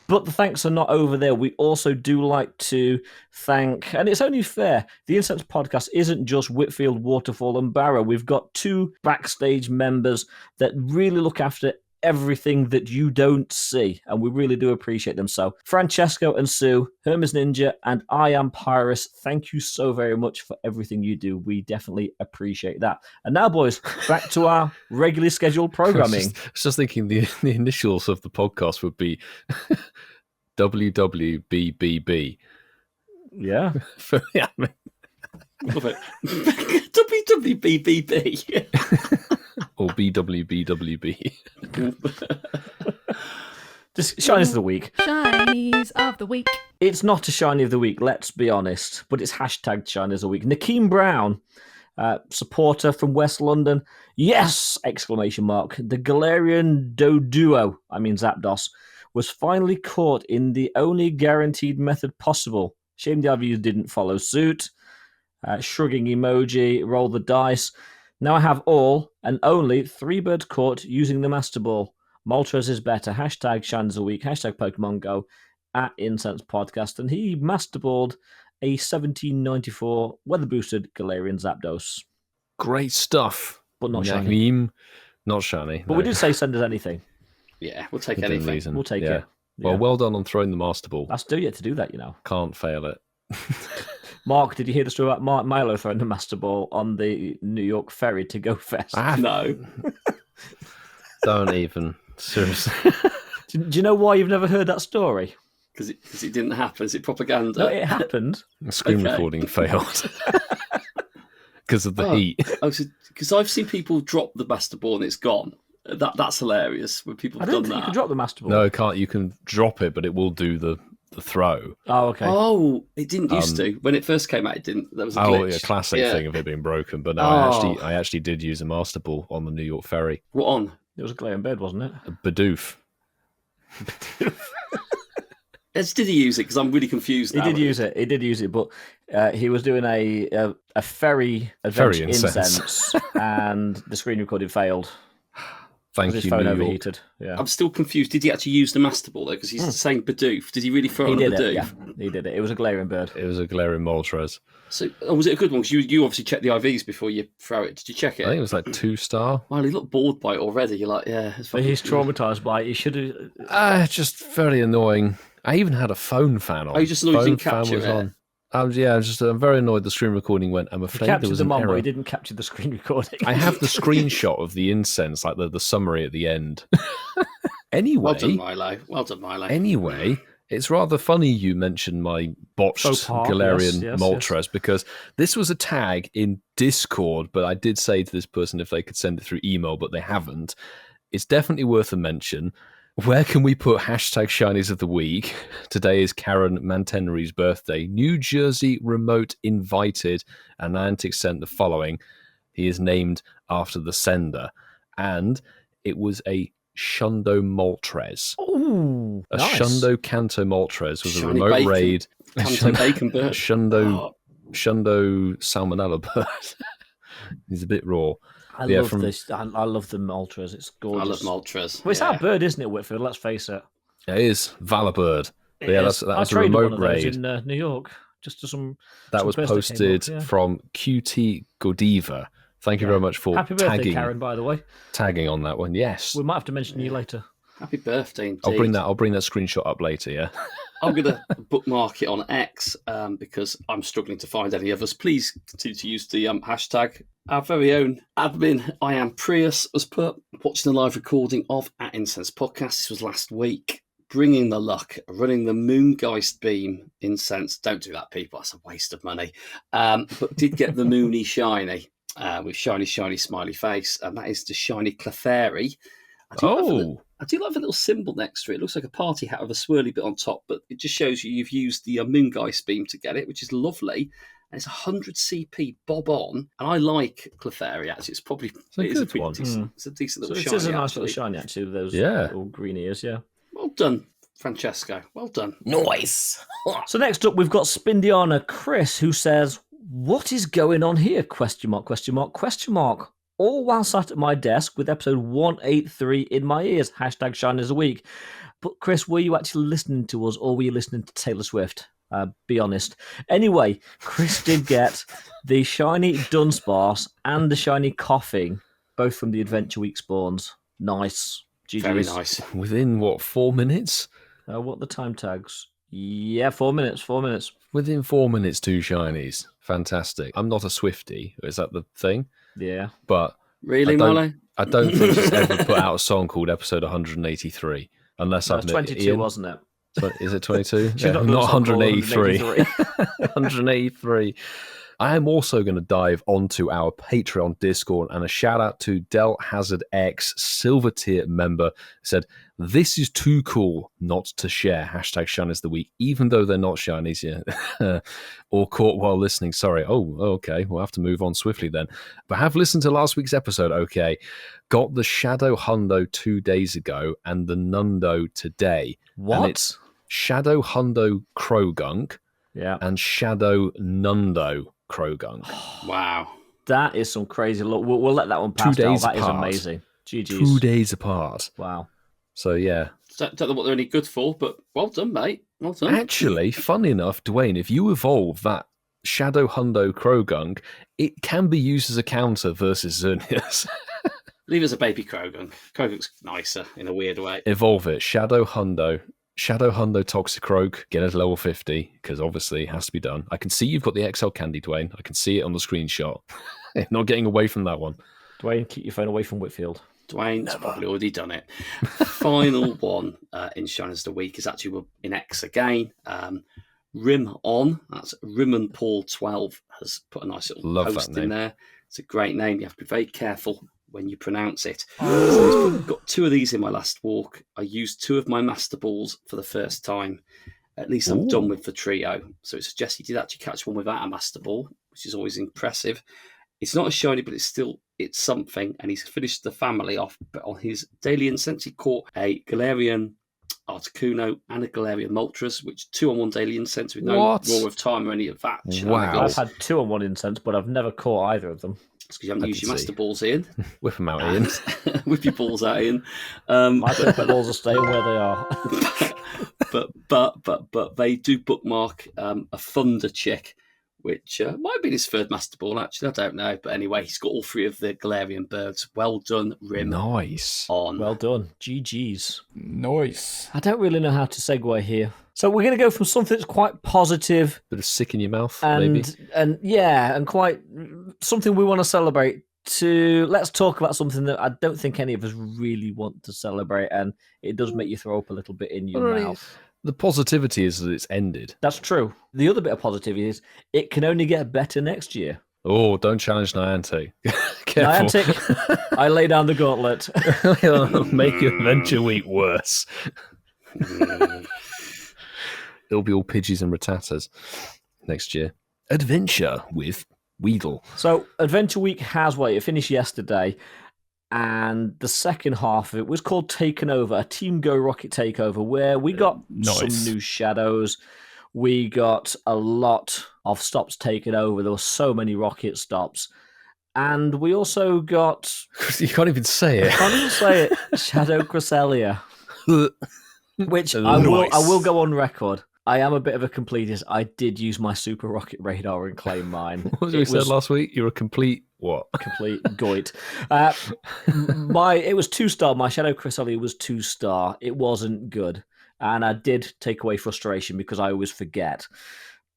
But the thanks are not over there. We also do like to thank, and it's only fair, the Incensed podcast isn't just Whitfield, Waterfall, and Barrow. We've got 2 backstage members that really look after everything that you don't see, and we really do appreciate them. So Francesco and Sue, Hermes Ninja, and I Am Pyrus, thank you so very much for everything you do. We definitely appreciate that. And now, boys, back to our regularly scheduled programming. I was just thinking the initials of the podcast would be WWBBB. Yeah. Yeah, I mean, Love it. WWBBB. or BWBWB. Just shinies of the week. Shinies of the week. It's not a shiny of the week, let's be honest, but it's hashtag shinies of the week. Nakeem Brown, supporter from West London. Yes! Exclamation mark. The Galarian Doduo, Zapdos, was finally caught in the only guaranteed method possible. Shame the others didn't follow suit. Shrugging emoji, roll the dice. Now I have all and only 3 birds caught using the Master Ball. Moltres is better. Hashtag Shines a Week. Hashtag Pokemon GO at Incensed Podcast. And he Master Balled a 1794 weather boosted Galarian Zapdos. Great stuff. But not shiny. Nakeem, not shiny. But we did say send us anything. Yeah, we'll take Within anything. reason. We'll take Yeah. it. Well, Yeah. well done on throwing the Master Ball. I still yet to do that, you know. Can't fail it. Mark, did you hear the story about Milo throwing the Master Ball on the New York ferry to Go Fest? No. Don't even. Seriously. Do you know why you've never heard that story? Because it didn't happen. Is it propaganda? No, it happened. The screen Okay. recording failed. Because of the Oh. heat. Because I've seen people drop the Master Ball and it's gone. That's hilarious when people I have don't done think you that. can drop the Master Ball. No, it can't. You can drop it, but it will do the throw. Oh, okay. Oh, it didn't used to. When it first came out, it didn't. That was a glitch. Oh, yeah, classic Yeah. thing of it being broken. But no, Oh. I actually did use a Master Ball on the New York ferry. What on? It was a Galarian bird, wasn't it? A Bidoof. Did he use it? Because I'm really confused He now. did use it. He did use it, but he was doing a ferry adventure incense. incense, and the screen recording failed. Thank His you, phone New York. overheated. Yeah, I'm still confused. Did he actually use the Master Ball, though? Because he's saying Bidoof. Did he really throw he it on did a Bidoof? it. Yeah, he did it. It was a Galarian bird. It was a Galarian Moltres. So, was it a good one? Because you obviously checked the IVs before you throw it. Did you check it? I think it was like 2-star. Well, he looked bored by it already. You're like, yeah. It's fucking... He's traumatized by it. He should have. Just very annoying. I even had a phone fan on. Oh, you just annoyed you Phone didn't fan capture was it? on. I'm very annoyed the screen recording went. I'm He afraid there captured was the an mom, but error. he didn't capture the screen recording. I have the screenshot of the incense, like the summary at the end. Anyway, Well done, Milo. Well done, Milo. Anyway, it's rather funny you mentioned my botched Faux pas, Galarian yes, Moltres because this was a tag in Discord, but I did say to this person if they could send it through email, but they haven't. It's definitely worth a mention. Where can we put hashtag shinies of the week? Today is Karen Mantenry's birthday. New Jersey remote invited, and Niantic sent the following. He is named after the sender, and it was a Shundo Moltres. Ooh, A nice. Shundo Kanto Moltres was a Shiny remote bacon. raid. Kanto bacon bird. Shundo Oh, Salmonella bird. He's a bit raw. I Yeah, love from- this. I love the Moltres. It's I love gorgeous. Moltres. Well, it's our bird, isn't it, Whitfield? Let's face it. It is Valor Bird. It Yeah, is. that I was a traded one remote of those raid. in New York. Just to some. That some was birds that came posted up, yeah. from QT Godiva. Thank you Yeah. very much for Happy birthday, tagging Karen. By the way, tagging on that one. Yes, we might have to mention you later. Happy birthday, indeed. I'll bring that screenshot up later. Yeah. I'm going to bookmark it on X because I'm struggling to find any others. Please continue to use the hashtag. Our very own admin, I am Prius, was put watching the live recording of At Incensed Podcast. This was last week. Bringing the luck, running the Moongeist beam incense. Don't do that, people. That's a waste of money. But did get the Moony Shiny with shiny, shiny, smiley face. And that is the Shiny Clefairy. I do love a little symbol next to it. It looks like a party hat with a swirly bit on top, but it just shows you've used the Moongeist beam to get it, which is lovely. And it's 100 CP bob on. And I like Clefairy, actually. It's probably a it is good pretty one. decent. It's a decent So little it shiny. is a nice actually. little shiny, actually, with those Yeah. little green ears. Yeah. Well done, Francesco. Well done. Noise. So next up, we've got Spindiana Chris, who says, "What is going on here? Question mark? Question mark? Question mark? All while sat at my desk with episode 183 in my ears. Hashtag Shiners a Week." But Chris, were you actually listening to us, or were you listening to Taylor Swift? Be honest. Anyway, Chris did get the shiny Dunsparce and the shiny Coughing, both from the Adventure Week spawns. Nice. GG's. Very nice. Within what 4 minutes? What are the time tags? Yeah, 4 minutes. 4 minutes. Within 4 minutes, 2 shinies. Fantastic. I'm not a Swiftie. Is that the thing? Yeah. But Really, I don't- Marlo? I don't think she's ever put out a song called Episode 183, unless That I've was met 22, Ian. wasn't it? Is it 22? Should Yeah, not not do it, 183. 183. 183. I am also going to dive onto our Patreon Discord, and a shout out to Del Hazard X, Silver Tier member, said, "This is too cool not to share. Hashtag Shinies of the Week, even though they're not Shinies yet." Or caught while listening. Sorry. Oh, okay. We'll have to move on swiftly then. But have listened to last week's episode. Okay. Got the Shadow Hundo 2 days ago and the Nundo today. What? And it's Shadow Hundo Krogunk and Shadow Nundo Krogunk. Wow. That is some crazy look. We'll let that one pass. 2 days That apart. is amazing. GG's. 2 days apart. Wow. So, yeah. Don't know what they're any good for, but well done, mate. Well done. Actually, funny enough, Dwayne, if you evolve that Shadow Hundo Krogunk, it can be used as a counter versus Xerneas. Leave it as a baby Krogunk. Krogunk's nicer in a weird way. Evolve it. Shadow Hundo Toxicroak, get it to level 50, because obviously it has to be done. I can see you've got the XL candy, Dwayne. I can see it on the screenshot. Not getting away from that one. Dwayne, keep your phone away from Whitfield. Dwayne's probably already done it. Final one in Shinies of the Week is actually in X again. Rim On, that's Rimon Paul 12, has put a nice little post in there. It's a great name. You have to be very careful when you pronounce it. So he's got 2 of these in my last walk. I used 2 of my Master Balls for the first time. At least I'm done with the trio. So it suggests he did actually catch one without a Master Ball, which is always impressive. It's not a shiny, but it's something. And he's finished the family off. But on his daily Incensed, he caught a Galarian Articuno and a Galarian Moltres, which 2-on-1 daily Incensed with no Roar of Time or any of that. Wow. I've had 2-on-1 Incense, but I've never caught either of them. It's because you haven't used your Master Balls, Ian. Whip them out, Ian. Whip your balls out, Ian. My balls are staying where they are. but they do bookmark a Thunder Chick, which might be his 3rd Master Ball, actually. I don't know. But anyway, he's got all 3 of the Galarian birds. Well done, Rim. Nice. Well done. GG's. Nice. I don't really know how to segue here. So we're going to go from something that's quite positive. Bit of sick in your mouth, and, maybe. And quite something we want to celebrate, to let's talk about something that I don't think any of us really want to celebrate, and it does make you throw up a little bit in your mouth. The positivity is that it's ended. That's true. The other bit of positivity is it can only get better next year. Oh, don't challenge Niantic. Careful. Niantic, I lay down the gauntlet. Make your Adventure Week worse. It'll be all Pidgeys and Rattatas next year. Adventure with Weedle. So Adventure Week it finished yesterday, and the second half of it was called Taken Over, a Team Go Rocket takeover, where we got some new shadows. We got a lot of stops taken over. There were so many rocket stops. And we also got... You can't even say it. I can't even say it. Shadow Cresselia. Which I will go on record. I am a bit of a completist. I did use my Super Rocket Radar and claim mine. What was we said last week? You're a complete what? Complete goit. It was 2-star. My Shadow Cresselia was 2-star. It wasn't good. And I did take away frustration because I always forget.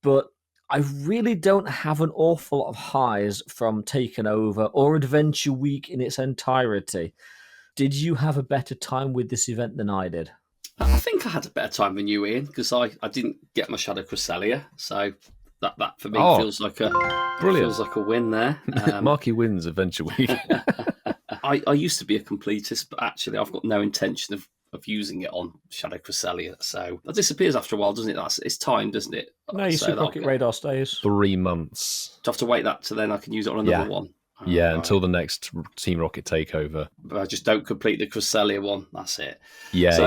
But I really don't have an awful lot of highs from Taken Over or Adventure Week in its entirety. Did you have a better time with this event than I did? I think I had a better time than you, Ian, because I didn't get my Shadow Cresselia, so that for me feels like a win there. Marky wins Adventure Week. I used to be a completist, but actually I've got no intention of using it on Shadow Cresselia, so that disappears after a while, doesn't it? It's time, doesn't it? No, your Super Rocket Radar stays. 3 months. Do I have to wait that to then I can use it on another one? Yeah, until the next Team Rocket takeover. But I just don't complete the Cresselia one. That's it. Yeah.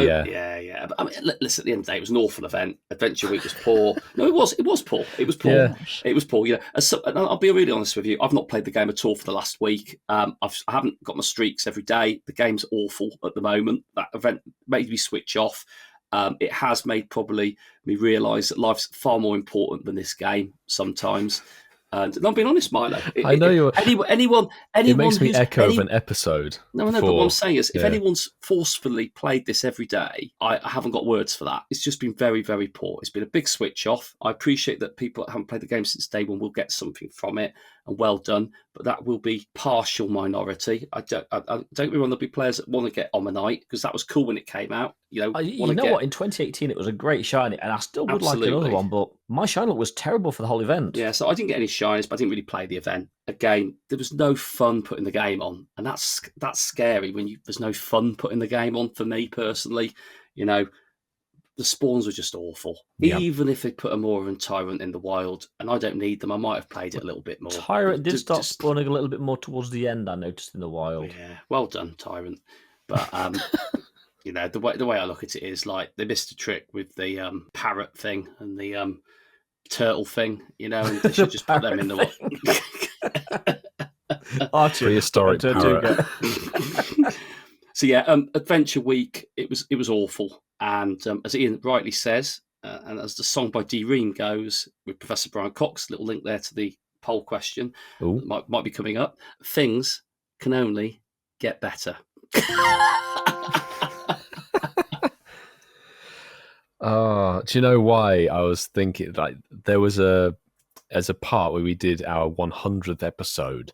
But, I mean, listen, at the end of the day, it was an awful event. Adventure Week was poor. No, it was poor. It was poor. Yeah. It was poor. And I'll be really honest with you. I've not played the game at all for the last week. I haven't got my streaks every day. The game's awful at the moment. That event made me switch off. It has made probably me realise that life's far more important than this game sometimes. And I'm being honest, Milo. I know you're. Anyone. It makes me who's- echo of an episode. No, but what I'm saying is, if anyone's forcefully played this every day, I haven't got words for that. It's just been very, very poor. It's been a big switch off. I appreciate that people that haven't played the game since day one will get something from it, and well done. But that will be partial minority. I don't get me wrong. There'll be players that want to get Omanite because that was cool when it came out. What? In 2018 it was a great shiny, and I still would like another one. But my shiny was terrible for the whole event. Yeah, so I didn't get any shinies, but I didn't really play the event. Again, there was no fun putting the game on, and that's scary when there's no fun putting the game on. For me personally, the spawns were just awful. Yeah. Even if they put a Moran Tyrant in the wild, and I don't need them, I might have played it a little bit more. Tyrant did start spawning a little bit more towards the end, I noticed, in the wild. Yeah, well done, Tyrant. But the way I look at it is like they missed a trick with the parrot thing and the turtle thing, and they should just put them in the prehistoric parrot. So yeah, Adventure Week, it was awful, and as Ian rightly says, and as the song by D Ream goes with Professor Brian Cox, little link there to the poll question might be coming up. Things can only get better. Do you know why I was thinking? Like, there was a part where we did our 100th episode,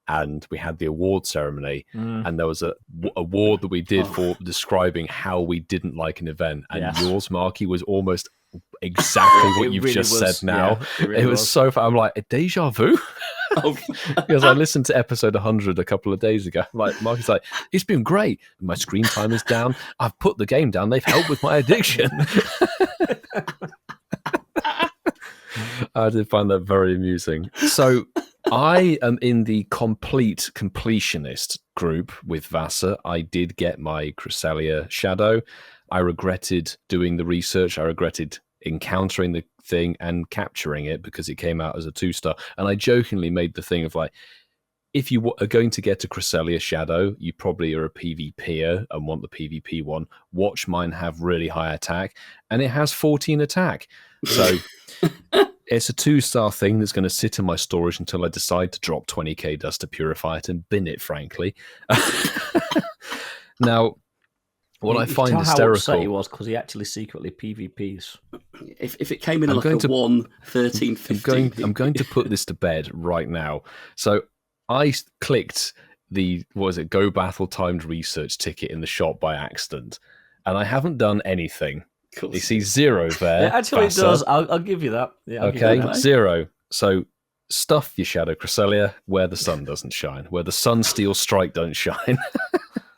and we had the award ceremony, and there was a award that we did for describing how we didn't like an event, and yours, Marky, was almost exactly what you've really just said now. Yeah, it was so fun. I'm like, a deja vu? Because I listened to episode 100 a couple of days ago. Like, Marky's like, it's been great. My screen time is down. I've put the game down. They've helped with my addiction. I did find that very amusing. So I am in the complete completionist group with Vasa. I did get my Cresselia Shadow. I regretted doing the research. I regretted encountering the thing and capturing it because it came out as a 2-star. And I jokingly made the thing of like, if you are going to get a Cresselia Shadow, you probably are a PvPer and want the PvP one. Watch mine have really high attack, and it has 14 attack. So it's a 2-star thing that's going to sit in my storage until I decide to drop 20k dust to purify it and bin it, frankly. Now, what I find hysterical... how upset he was because he actually secretly PvPs. If it came in like a 1, 13, 15... I'm going to put this to bed right now. So I clicked the, Go Battle timed research ticket in the shop by accident, and I haven't done anything. You see 0 there. Yeah, actually, it does. I'll give you that. Yeah, okay, 0. So stuff your Shadow Cresselia where the sun doesn't shine, where the sun steel strike don't shine.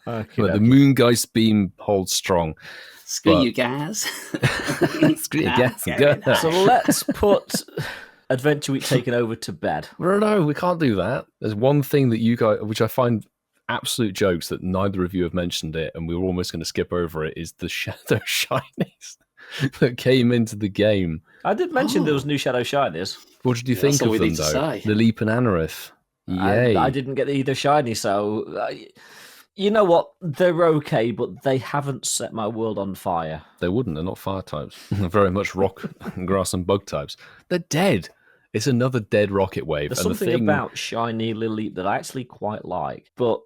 Where the Moongeist beam holds strong. Screw you guys. Screw you guys. So let's put Adventure Week taken over to bed. No, we can't do that. There's one thing that you guys, which I find absolute jokes that neither of you have mentioned it, and we were almost going to skip over it, is the Shadow Shinies that came into the game. I did mention there was new Shadow Shinies. What did you think of them, though? The Leap and Anorith. Yay. I didn't get either shiny, so... you know what? They're okay, but they haven't set my world on fire. They wouldn't. They're not fire types. They're very much rock, grass, and bug types. They're dead. It's another dead rocket wave. There's something about shiny Lily that I actually quite like, but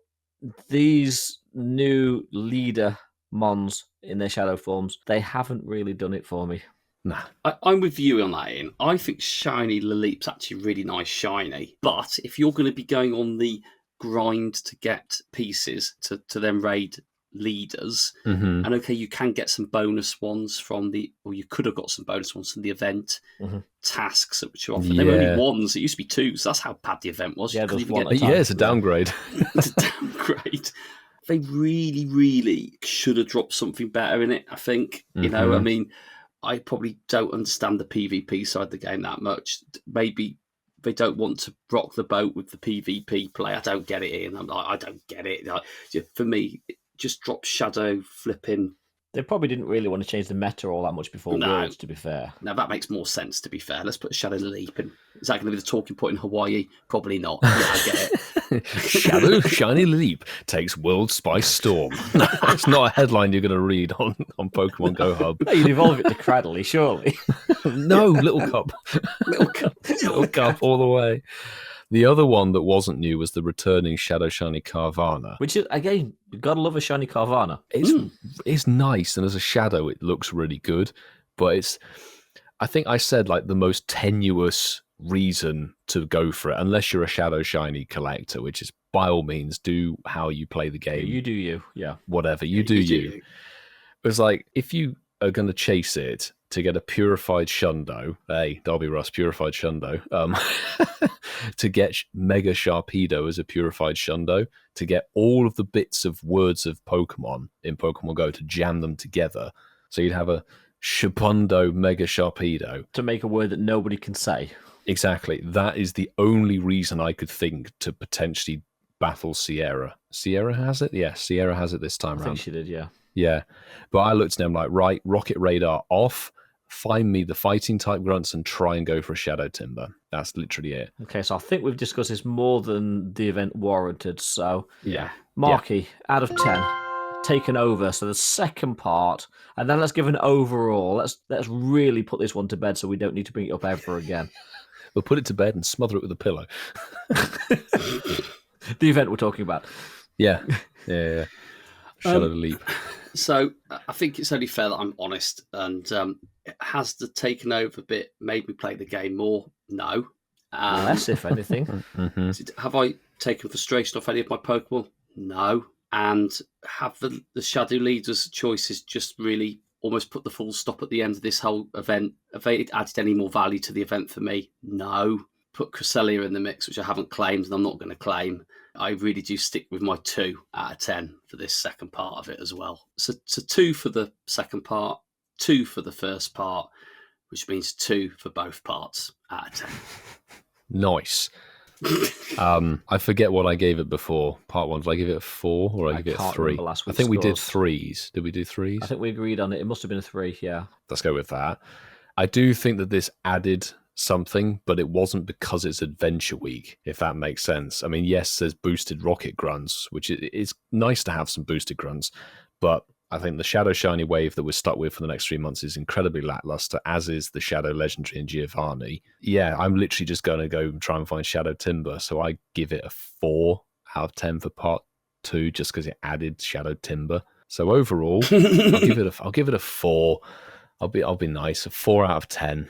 these new leader mons in their shadow forms, they haven't really done it for me. Nah. I'm with you on that, Ian. I think shiny Lilip's actually really nice shiny, but if you're going to be going on the grind to get pieces to then raid leaders, and okay, you can get some bonus ones or you could have got some bonus ones from the event tasks which are often. They were only 1s. It used to be 2s. So that's how bad the event was. Yeah, it's a downgrade. It's a downgrade. They really, really should have dropped something better in it, I think. You know, I mean, I probably don't understand the PvP side of the game that much. Maybe they don't want to rock the boat with the PvP play. I don't get it, Ian. I don't get it. For me, just drop Shadow flipping They probably didn't really want to change the meta all that much before No. Worlds, to be fair. Now, that makes more sense, to be fair. Let's put a Shadow Leap in. Is that going to be the talking point in Hawaii? Probably not. Yeah, I get it. Shadow Shiny Leap takes worlds by storm. It's not a headline you're going to read on Pokemon Go Hub. No, you'd evolve it to Cradley, surely. No, Little Cup. Little Cup all the way. The other one that wasn't new was the returning Shadow Shiny Carvana. Which is, again, you've got to love a shiny Carvana. It's nice, and as a shadow, it looks really good. But I think I said like the most tenuous reason to go for it, unless you're a Shadow Shiny collector, which is by all means do how you play the game. You do you, yeah. Whatever, you do you. It was like, if you are going to chase it to get a purified Shundo, hey, Derby Russ, purified Shundo, to get Mega Sharpedo as a purified Shundo, to get all of the bits of words of Pokemon in Pokemon Go, to jam them together. So you'd have a Shapundo Mega Sharpedo. To make a word that nobody can say. Exactly. That is the only reason I could think to potentially battle Sierra. Sierra has it? Yeah, Sierra has it this time I around. think she did, yeah. Yeah. But I looked at them like, right, Rocket Radar off, find me the fighting type grunts and try and go for a Shadow Timber. That's literally it. Okay, so I think we've discussed this more than the event warranted. So, Yeah. Marky, out of 10, taken over. So the second part, and then let's give an overall. Let's really put this one to bed so we don't need to bring it up ever again. We'll put it to bed and smother it with a pillow. The event we're talking about. Yeah. Shadow Leap. So I think it's only fair that I'm honest. And has the taken over bit made me play the game more? No. Less, if anything. Mm-hmm. Have I taken frustration off any of my Pokemon? No. And have the Shadow Leaders choices just really almost put the full stop at the end of this whole event? Have they added any more value to the event for me? No. Put Cresselia in the mix, which I haven't claimed and I'm not going to claim. I really do stick with my 2 out of 10 for this second part of it as well. So 2 for the second part, 2 for the first part, which means 2 for both parts out of 10. Nice. I forget what I gave it before. Part 1, did I give it a 4 or I give it a 3? I think we did 3s. Did we do 3s? I think we agreed on it. It must have been a 3, yeah. Let's go with that. I do think that this added something, but it wasn't because it's Adventure Week, if that makes sense. I mean, yes, there's boosted Rocket Grunts, which is nice to have some boosted Grunts, but I think the Shadow Shiny wave that we're stuck with for the next 3 months is incredibly lackluster, as is the Shadow Legendary and Giovanni. Yeah, I'm literally just going to go and try and find Shadow Timber, so I give it a 4 out of 10 for part 2, just because it added Shadow Timber. So overall, I'll give it a 4. I'll be nice, a 4 out of 10.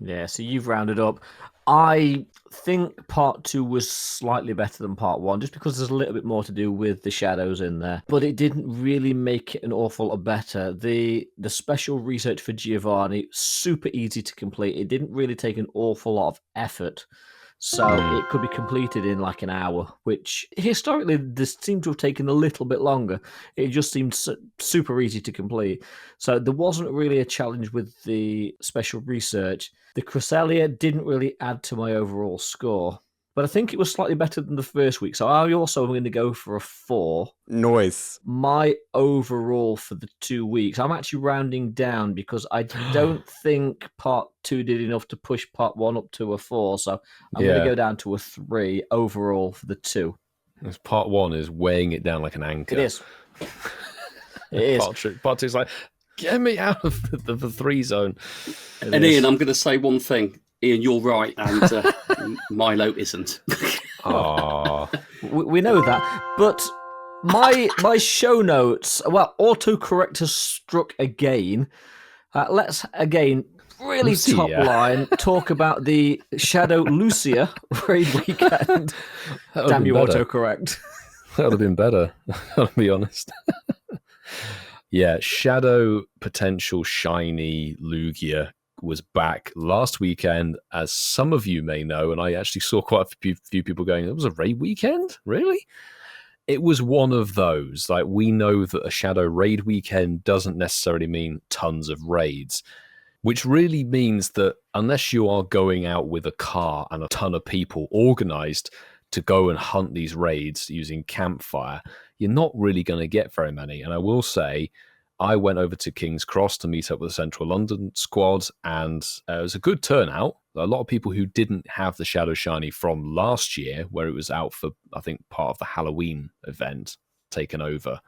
Yeah, so you've rounded up. I think part 2 was slightly better than part 1, just because there's a little bit more to do with the shadows in there. But it didn't really make it an awful lot better. The special research for Giovanni, super easy to complete. It didn't really take an awful lot of effort. So it could be completed in like an hour, which historically this seemed to have taken a little bit longer. It just seemed super easy to complete. So there wasn't really a challenge with the special research. The Cresselia didn't really add to my overall score, but I think it was slightly better than the first week. So I also am going to go for a 4. Noise. My overall for the 2 weeks, I'm actually rounding down because I don't think part 2 did enough to push part 1 up to a 4. So I'm going to go down to a 3 overall for the 2. This part 1 is weighing it down like an anchor. It is. It is. Part 2 is like, get me out of the 3 zone. And Ian, I'm going to say one thing. Ian, you're right, and Milo isn't. We know that, but my show notes, well, autocorrect has struck again. Let's again really Lucia. top line talk about the Shadow Lucia raid weekend. Damn you, autocorrect. That would have been better, I'll be honest. Yeah, Shadow Potential Shiny Lugia was back last weekend, as some of you may know, and I actually saw quite a few people going, it was a raid weekend? Really? It was one of those. Like, we know that a Shadow raid weekend doesn't necessarily mean tons of raids, which really means that unless you are going out with a car and a ton of people organized to go and hunt these raids using campfire, you're not really going to get very many. And I will say, I went over to King's Cross to meet up with the Central London squad, and it was a good turnout. A lot of people who didn't have the Shadow Shiny from last year, where it was out for, I think, part of the Halloween event, taken over.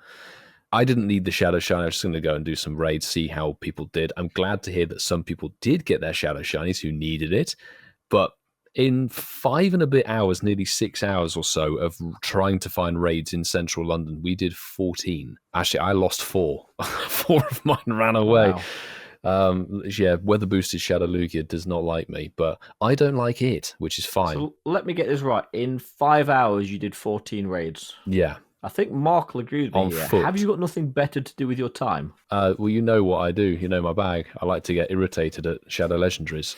I didn't need the Shadow Shiny. I was just going to go and do some raids, see how people did. I'm glad to hear that some people did get their Shadow Shinies who needed it, but in 5 and a bit hours, nearly 6 hours or so of trying to find raids in central London, we did 14. Actually, I lost 4. 4 of mine ran away. Wow. Weather boosted Shadow Lugia does not like me, but I don't like it, which is fine. So let me get this right. In 5 hours, you did 14 raids. Yeah. I think Mark will agree with me On here. foot. Have you got nothing better to do with your time? Well, you know what I do. You know my bag. I like to get irritated at Shadow Legendaries.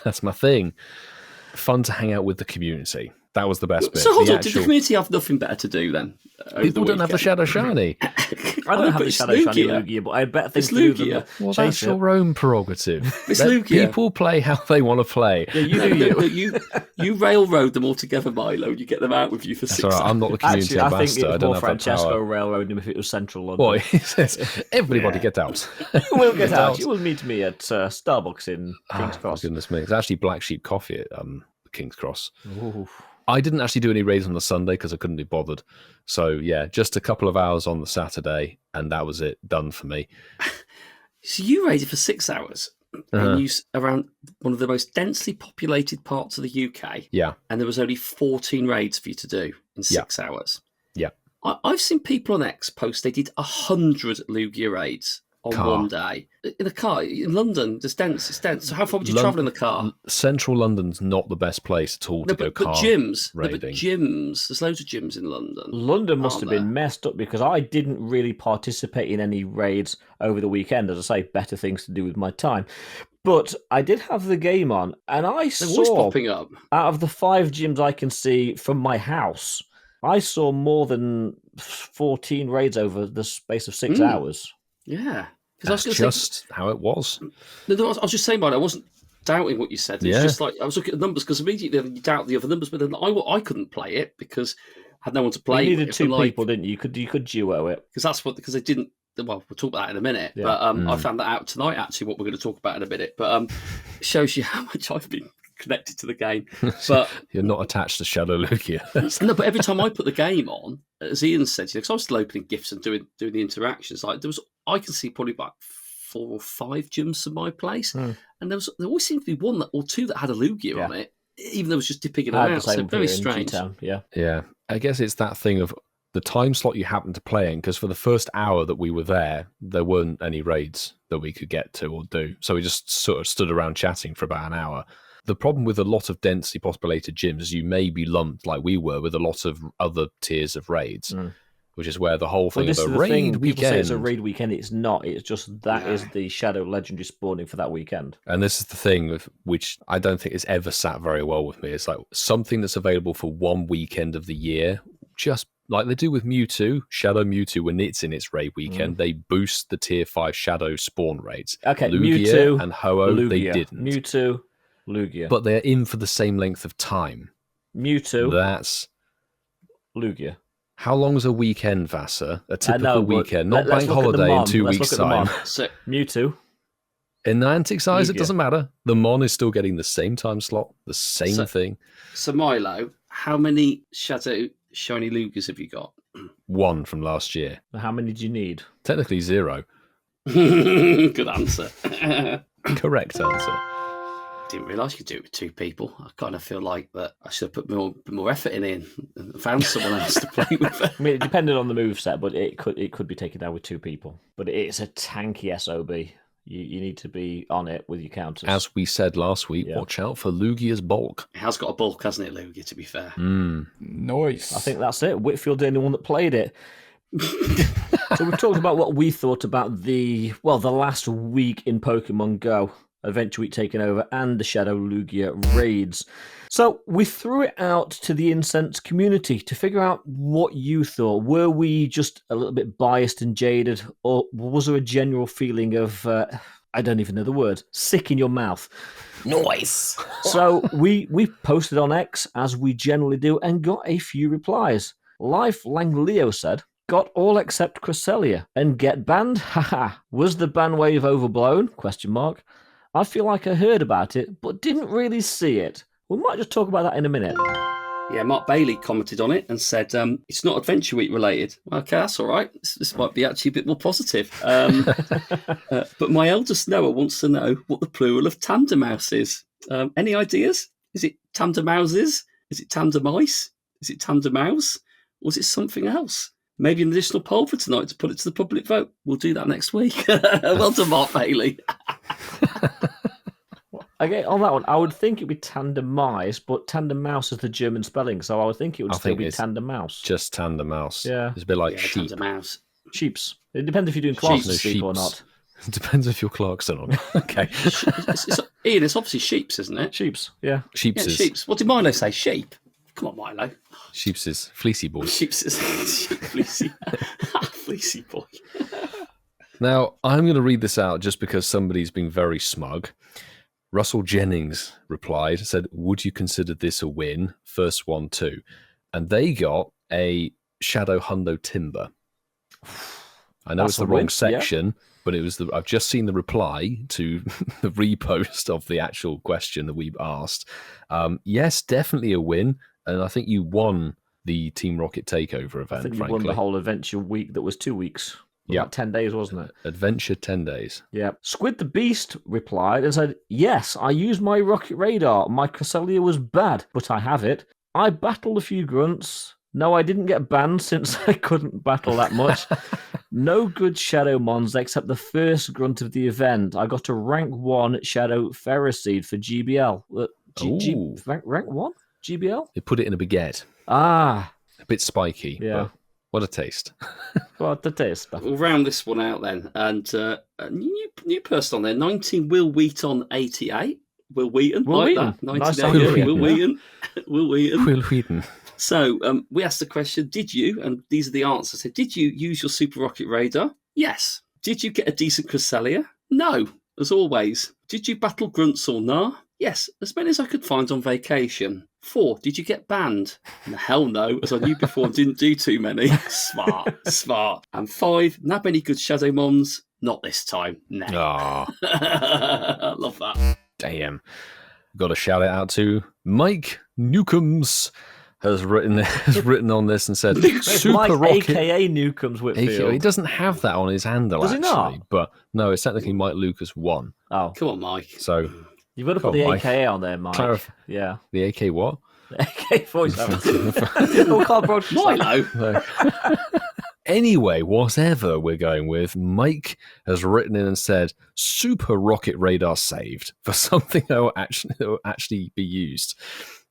That's my thing. Fun to hang out with the community. That was the best bit. So hold on, did the community have nothing better to do then? People don't have the Shadow Shiny. I don't have the Shadow Shiny Lugia, but I had better things to do than well, that's your own prerogative. It's Lugia. People play how they want to play. Yeah, you railroad them all together, Milo. You get them out with you for 6 hours. All right, I'm not the community Actually, I think ambassador. it I was don't more have Francesco that power. railroading him if it was central London. Boy, he says, everybody get out. We'll get out. You will meet me at Starbucks in King's Oh, Cross. goodness me. It's actually Black Sheep Coffee at King's Cross. Ooh. I didn't actually do any raids on the Sunday because I couldn't be bothered. So, yeah, just a couple of hours on the Saturday, and that was it. Done for me. So you raided for 6 hours and you around one of the most densely populated parts of the UK. Yeah. And there was only 14 raids for you to do in 6 hours. Yeah. I've seen people on X post they did 100 Lugia raids on one day. In a car, in London, it's dense. So how far would you travel in the car? Central London's not the best place at all to go car gyms. raiding. But gyms. There's loads of gyms in London. London must have been messed up because I didn't really participate in any raids over the weekend. As I say, better things to do with my time. But I did have the game on, and I saw, popping up. Out of the 5 gyms I can see from my house, I saw more than 14 raids over the space of 6 hours. Yeah. That's just how it was. No, I was just saying, man, I wasn't doubting what you said. It's just like, I was looking at the numbers because immediately you doubt the other numbers, but then I couldn't play it because I had no one to play. You needed 2 people, didn't you? You could duo it. Because they didn't. Well, we'll talk about that in a minute. Yeah. But I found that out tonight, actually, what we're going to talk about in a minute. But it shows you how much I've been connected to the game. But you're not attached to Shadow Lugia. No, but every time I put the game on, as Ian said, because I was still opening gifts and doing the interactions, like I can see probably about 4 or 5 gyms in my place, and there always seemed to be one or two that had a Lugia on it, even though it was just dipping in and out. So very strange. Yeah. I guess it's that thing of the time slot you happen to play in, because for the first hour that we were there weren't any raids that we could get to or do, so we just sort of stood around chatting for about an hour. The problem with a lot of densely populated gyms is you may be lumped, like we were, with a lot of other tiers of raids, which is where the whole thing of a raid weekend... People say it's a raid weekend. It's not. It's just that is the Shadow Legendary spawning for that weekend. And this is the thing which I don't think has ever sat very well with me. It's like something that's available for one weekend of the year, just like they do with Mewtwo, Shadow Mewtwo, when it's in its raid weekend, they boost the tier 5 Shadow spawn rates. Okay, Lugia Mewtwo and Ho-Oh, Lugia. they didn't. Mewtwo, Lugia. But they're in for the same length of time. Mewtwo. That's Lugia. How long's a weekend, Vassar? A typical weekend, not let's bank look at the holiday in Mon. 2 Let's weeks' look at the time. Mon. So, Mewtwo. In Niantic size, it Lugia. doesn't matter. The Mon is still getting the same time slot, the same thing. So Milo, how many Shadow Shiny Lugias have you got? 1 from last year. How many do you need? Technically 0. Good answer. Correct answer. Didn't realise you could do it with 2 people. I kind of feel like that I should have put more effort in and found someone else to play with. I mean, it depended on the moveset, but it could be taken down with 2 people. But it's a tanky SOB. You need to be on it with your counters. As we said last week, watch out for Lugia's bulk. It has got a bulk, hasn't it, Lugia, to be fair? Nice. I think that's it. Whitfield's the only one that played it. So we've talked about what we thought about the last week in Pokemon GO. Adventure Week taking over, and the Shadow Lugia raids. So we threw it out to the Incensed community to figure out what you thought. Were we just a little bit biased and jaded, or was there a general feeling of, I don't even know the word, sick in your mouth? Noise. So we posted on X, as we generally do, and got a few replies. Life Lang Leo said, got all except Cresselia and get banned? Haha. Was the ban wave overblown? ? I feel like I heard about it, but didn't really see it. We might just talk about that in a minute. Yeah, Mark Bailey commented on it and said, it's not Adventure Week related. Okay, that's all right. This might be actually a bit more positive. But my eldest Noah wants to know what the plural of Tandermouse is. Any ideas? Is it Tandermouses? Is it Tandermice? Is it Tandermouse? Or is it something else? Maybe an additional poll for tonight to put it to the public vote. We'll do that next week. Well done, Mark Bailey. Okay, on that one, I would think it'd be Tandermice, but Tandermouse is the German spelling, so I would think it would still be Tandermouse. Just Tandermouse. Yeah. It's a bit like sheep. Tandermouse. Sheeps. It depends if you're doing Clarkson sheep or not. It depends if you're Clarkson or not. Okay. Ian, it's obviously sheeps, isn't it? Sheeps, yeah. Sheeps Yeah, is. sheeps. What did Milo say? Sheep. Come on, Milo. Sheeps is fleecy boy. Sheeps is fleecy. Fleecy boy. Now, I'm going to read this out just because somebody's been very smug. Russell Jennings replied, said, would you consider this a win? First one, too. And they got a Shadow Hundo Timber. I know it's the wrong section, but it was I've just seen the reply to the repost of the actual question that we asked. Yes, definitely a win. And I think you won the Team Rocket Takeover event, I think you frankly. won the whole Adventure Week that was 2 weeks. Yeah. Like 10 days, wasn't it? Adventure 10 days. Yeah. Squid the Beast replied and said, yes, I used my rocket radar. My Cresselia was bad, but I have it. I battled a few grunts. No, I didn't get banned since I couldn't battle that much. No good Shadow Mons except the first grunt of the event. I got a rank 1 Shadow Ferroseed for GBL. Rank 1? GBL? They put it in a baguette. Ah. A bit spiky. Yeah. But what a taste. What a taste. We'll round this one out then. And a new person on there, 19 Will Wheaton 88. Will Wheaton. Will Wheaton. Nice Will Will Wheaton. Will Wheaton. Will Wheaton. So we asked the question, did you, and these are the answers, so did you use your Super Rocket Radar? Yes. Did you get a decent Cresselia? No, as always. Did you battle grunts or nah? Yes, as many as I could find on vacation. 4, did you get banned? Hell no, as I knew before didn't do too many. Smart. And 5, nab any good Shadow Mons? Not this time. Nah. I love that. Damn. Got to shout it out to Mike Newcombs. Has written on this and said Super Mike, Rocket, aka Newcombs Whitfield. He doesn't have that on his handle. Does he actually, not? But no, it's technically Mike Lucas 1. Oh, come on, Mike. So you've got to put the AKA on there, Mike. Yeah, the AK what? AK 47. We can't broadcast Milo. No. Anyway, whatever we're going with, Mike has written in and said Super Rocket Radar saved for something that will actually be used.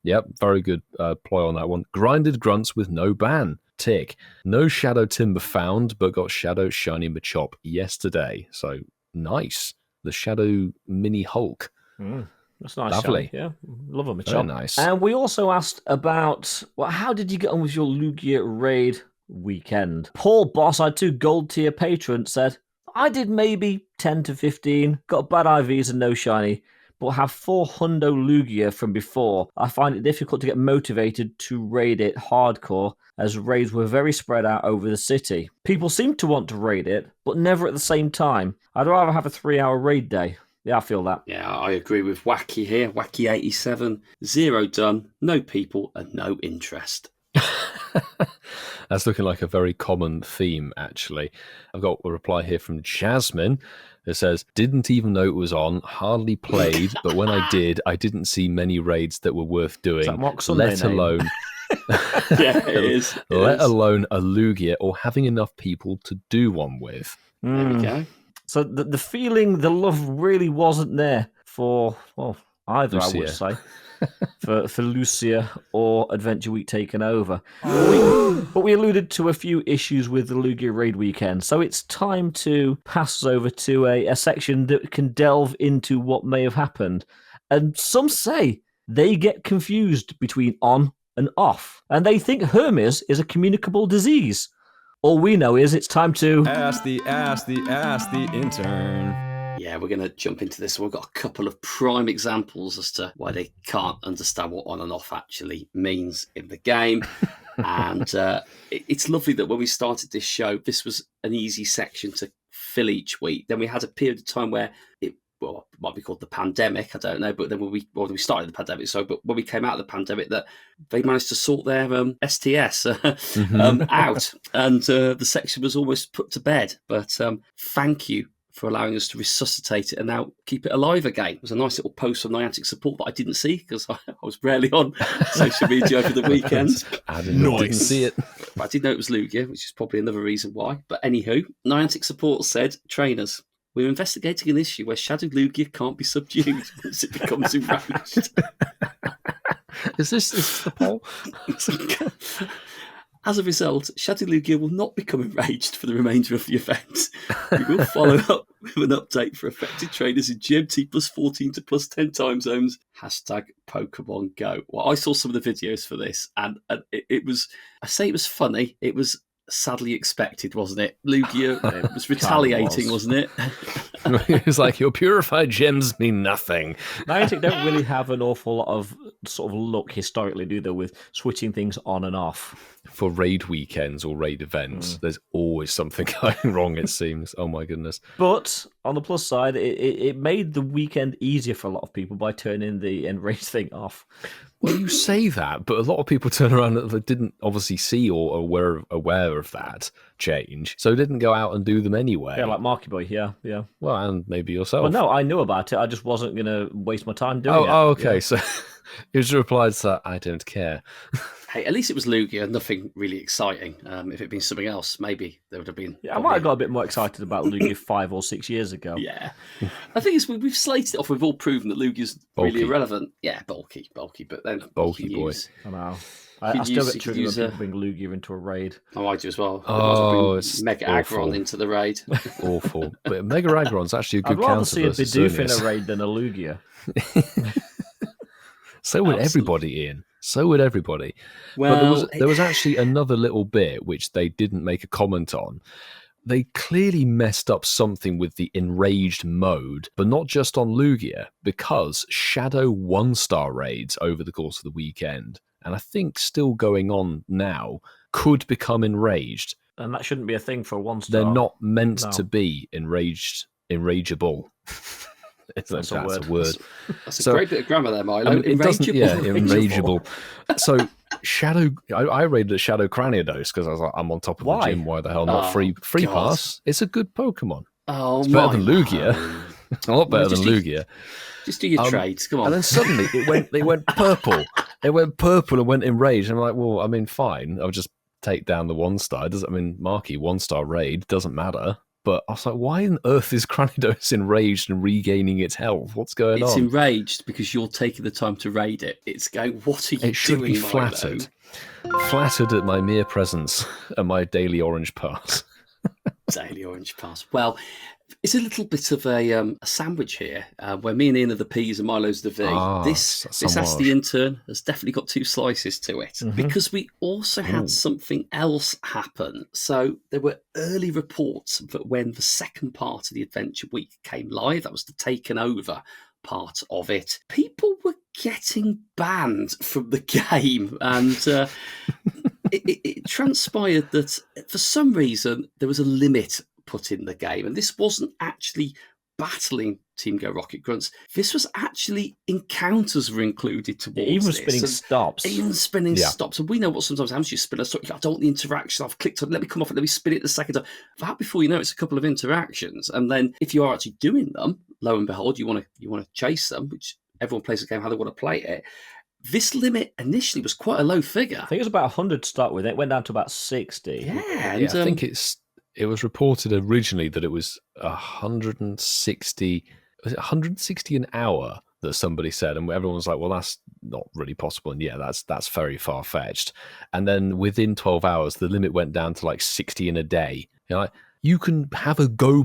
Yep, very good ploy on that one. Grinded grunts with no ban. Tick. No Shadow Timber found, but got Shadow Shiny Machop yesterday. So nice. The Shadow Mini Hulk. That's nice. Lovely. Shiny. Yeah, love a Very Machop. nice. And we also asked about how did you get on with your Lugia raid weekend? Paul Boss, our 2 gold tier patrons, said, I did maybe 10 to 15, got bad IVs and no shiny, but have 4 hundo Lugia from before. I find it difficult to get motivated to raid it hardcore, as raids were very spread out over the city. People seem to want to raid it, but never at the same time. I'd rather have a 3-hour raid day. Yeah, I feel that. Yeah, I agree with Wacky here. Wacky 87. 0 done, no people, and no interest. That's looking like a very common theme, actually. I've got a reply here from Jasmine. It says, didn't even know it was on, hardly played, but when I did, I didn't see many raids that were worth doing, let alone yeah, it is. Let alone a Lugia or having enough people to do one with. There we go. So the feeling, the love really wasn't there for, well, either, Lucia. I would say. for Lucia or Adventure Week taken over. But we alluded to a few issues with the Lugia Raid weekend, so it's time to pass us over to a section that can delve into what may have happened. And some say they get confused between on and off, and they think Hermes is a communicable disease. All we know is it's time to... Ask the intern. Yeah, we're going to jump into this. We've got a couple of prime examples as to why they can't understand what on and off actually means in the game. And it's lovely that when we started this show, this was an easy section to fill each week. Then we had a period of time where it might be called the pandemic, I don't know. But then when we started the pandemic, but when we came out of the pandemic, that they managed to sort their STS out, and the section was almost put to bed. But thank you for allowing us to resuscitate it and now keep it alive again. It was a nice little post from Niantic support that I didn't see because I was rarely on social media over the weekend. I didn't see it. But I did know it was Lugia, which is probably another reason why. But anywho, Niantic support said, trainers, we're investigating an issue where Shadow Lugia can't be subdued once it becomes enraged. Is this the poll? As a result, Shadow Lugia will not become enraged for the remainder of the event. We will follow up with an update for affected traders in GMT plus 14 to plus 10 time zones. Hashtag Pokemon Go. Well, I saw some of the videos for this, and it was, I say it was funny, it was sadly expected, wasn't it? Lugia was retaliating, wasn't it? It was like, your purified gems mean nothing. Niantic don't really have an awful lot of sort of luck historically, do they, with switching things on and off? For raid weekends or raid events, there's always something going wrong, it seems. Oh my goodness. But on the plus side, it made the weekend easier for a lot of people by turning the enraged thing off. Well, you say that, but a lot of people turn around that didn't obviously see or were aware of that change, so didn't go out and do them anyway. Yeah, like Marky Boy, yeah. Well, and maybe yourself. Well, no, I knew about it. I just wasn't going to waste my time doing it. Oh, okay. Yeah. So you just replied to that, I don't care. Hey, at least it was Lugia, nothing really exciting. If it had been something else, maybe there would have been... Yeah, I might have got a bit more excited about Lugia 5 or 6 years ago. Yeah. I think we've slated it off. We've all proven that Lugia's really irrelevant. Yeah, bulky, but then... Bulky boy. I know. I still get triggered when people bring Lugia into a raid. Oh, I do as well. Oh, it's Mega awful. Aggron into the raid. Awful. But Mega Aggron's actually a good I'd rather counter see a versus Bidoof in Xerneas. a raid than a Lugia. So would everybody, Ian. So would everybody. Well, but there was actually another little bit which they didn't make a comment on. They clearly messed up something with the enraged mode, but not just on Lugia, because Shadow 1-star raids over the course of the weekend, and I think still going on now, could become enraged. And that shouldn't be a thing for a 1-star. They're not meant to be enrageable. That's a word. That's a great bit of grammar there, Milo. I mean, it doesn't, enrageable. So Shadow, I raided Shadow Cranidos because I was like, I'm on top of the gym. Why the hell not? Free God. Pass. It's a good Pokemon. Oh, it's better than Lugia. A lot better than Lugia. Just do your trades. Come on. And then suddenly it went purple. It went purple and went enraged. And I'm like, well, I mean, fine. I'll just take down the 1-star. Marky 1-star raid doesn't matter. But I was like, why on earth is Cranidos enraged and regaining its health? What's going on? It's enraged because you're taking the time to raid it. It's going, what are you doing? It should be flattered. Flattered at my mere presence and my daily orange pass. Daily orange pass. Well, it's a little bit of a sandwich here, where me and Ian are the P's and Milo's the V. This Ask the Intern has definitely got 2 slices to it, because we also had something else happen. So there were early reports that when the second part of the Adventure Week came live, that was the taken over part of it, people were getting banned from the game, and it transpired that for some reason there was a limit put in the game, and this wasn't actually battling Team Go Rocket Grunts. This was actually encounters were included towards even spinning stops. Even spinning stops. And we know what sometimes happens. You spin a stop, I don't want the interaction. I've clicked on, let me come off and let me spin it the second time. That before you know it's a couple of interactions. And then if you are actually doing them, lo and behold, you want to chase them, which everyone plays the game how they want to play it. This limit initially was quite a low figure. I think it was about 100 to start with. It went down to about 60. Yeah, and, I think it was reported originally that it was 160. Was it 160 an hour that somebody said, and everyone was like, "Well, that's not really possible." And yeah, that's very far fetched. And then within 12 hours, the limit went down to like 60 in a day. You can have a Go++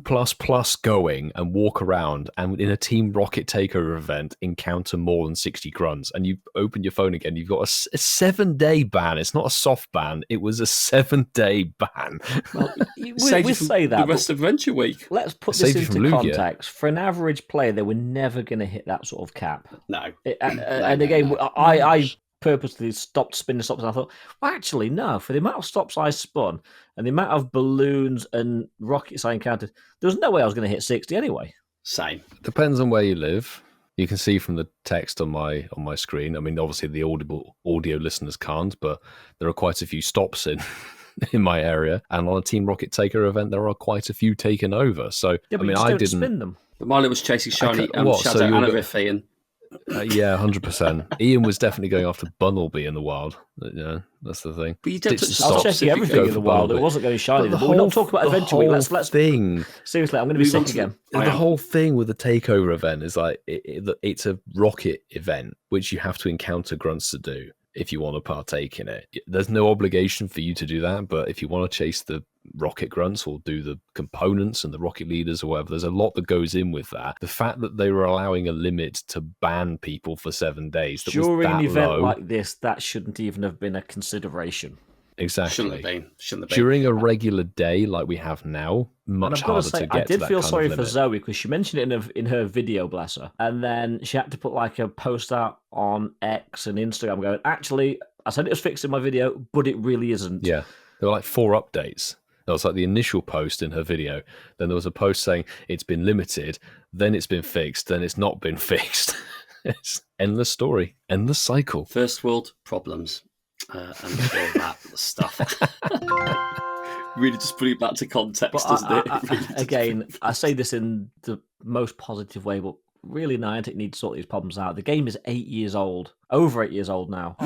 going and walk around and in a Team Rocket takeover event encounter more than 60 grunts, and you open your phone again, you've got a 7-day ban. It's not a soft ban. It was a 7-day ban. Well, we say that the rest of Adventure Week. Let's put this into context. For an average player, they were never going to hit that sort of cap. No. And again, I purposely stopped spinning stops. And I thought, well, actually, no. For the amount of stops I spun and the amount of balloons and rockets I encountered, there was no way I was going to hit 60 anyway. Same. Depends on where you live. You can see from the text on my screen. I mean, obviously the audio listeners can't, but there are quite a few stops in my area, and on a Team Rocket Taker event, there are quite a few taken over. So Yeah, but I mean, you just I don't didn't spin them. But Milo was chasing shiny What, so Shadow you're and a go- Riff, Ian. Yeah, 100%. Ian was definitely going after Bunnelby in the wild. Yeah, that's the thing. But you don't touch the I was stops checking if you everything go in the for wild. Bunnelby. It wasn't going shiny. But But we're not talking about eventually. Let's thing. seriously. I'm going to be Move on sick to again. I The am. whole thing with the takeover event is like it's a rocket event which you have to encounter grunts to do if you want to partake in it. There's no obligation for you to do that, but if you want to chase the rocket grunts or do the components and the rocket leaders or whatever, there's a lot that goes in with that. The fact that they were allowing a limit to ban people for 7 days that was During that an event low, like this, that shouldn't even have been a consideration. exactly. Shouldn't have been. During a regular day like we have now, And much I've got to harder say, to get I to did that feel kind sorry of for limit. Zoe because she mentioned it in her video, bless her. And then she had to put like a post out on X and Instagram going, actually, I said it was fixed in my video, but it really isn't. Yeah, there were like 4 updates. That was like the initial post in her video. Then there was a post saying it's been limited, then it's been fixed, then it's not been fixed. It's endless story, endless cycle. First world problems and all that stuff. Really just putting it back to context, But doesn't it? again, I say this in the most positive way, but really Niantic needs to sort these problems out. The game is 8 years old, over 8 years old now.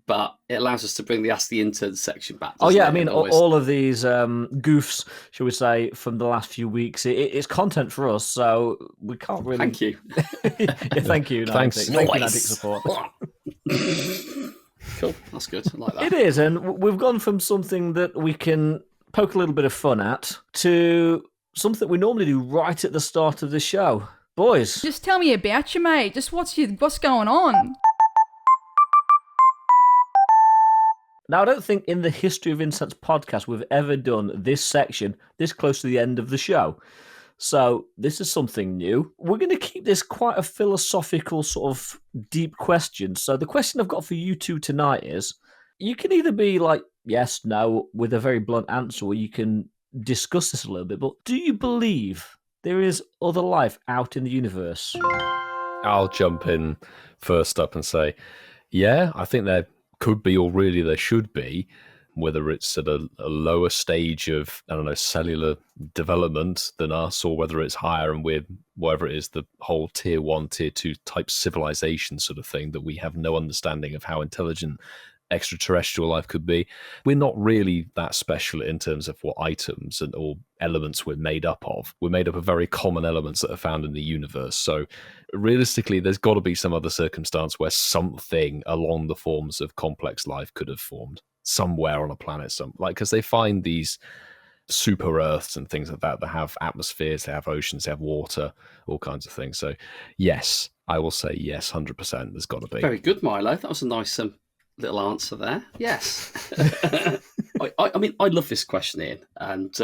But it allows us to bring the Ask the Intern section back. Oh yeah, it? I mean, And always- all of these goofs, shall we say, from the last few weeks, it's content for us, so we can't really. Thank you. Yeah, thank you, Niantic. Thanks. Thank you, Nice. Niantic support. Cool, that's good. I like that. It is, and we've gone from something that we can poke a little bit of fun at to something we normally do right at the start of the show. Boys, Just tell me about you, mate. Just what's going on? now I don't think in the history of Incensed podcast we've ever done this section this close to the end of the show. So this is something new. We're going to keep this quite a philosophical sort of deep question. So the question I've got for you two tonight is, you can either be like, yes, no, with a very blunt answer, or you can discuss this a little bit, but do you believe there is other life out in the universe? I'll jump in first up and say, yeah, I think there could be, or really there should be, whether it's at a lower stage of, I don't know, cellular development than us, or whether it's higher and we're, whatever it is, the whole tier 1, tier 2 type civilization sort of thing that we have no understanding of how intelligent extraterrestrial life could be. We're not really that special in terms of what items and or elements we're made up of. We're made up of very common elements that are found in the universe. So realistically, there's got to be some other circumstance where something along the forms of complex life could have formed somewhere on a planet, because they find these super Earths and things like that that have atmospheres, they have oceans, they have water, all kinds of things. So yes, I will say yes, 100%. There's got to be. Very good, Milo. That was a nice little answer there. Yes. I mean, I love this question, Ian. And,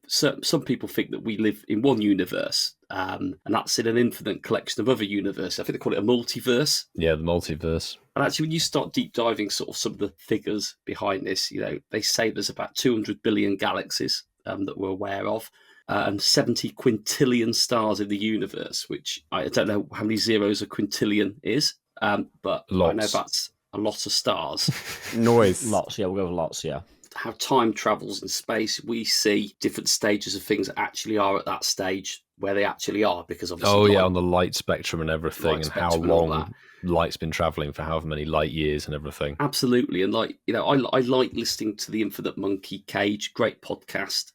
some people think that we live in one universe, and that's in an infinite collection of other universes. I think they call it a multiverse. Yeah, the multiverse. And actually, when you start deep diving sort of some of the figures behind this, they say there's about 200 billion galaxies that we're aware of, and 70 quintillion stars in the universe, which I don't know how many zeros a quintillion is, but Lots. I know that's a lot of stars. Noise. Lots, yeah, we'll go with lots, yeah. How time travels in space, we see different stages of things that actually are at that stage where they actually are, because obviously... Oh, yeah, on the light spectrum and everything, and how spectrum and all long light's been travelling for however many light years and everything. Absolutely. And I like listening to the Infinite Monkey Cage, great podcast.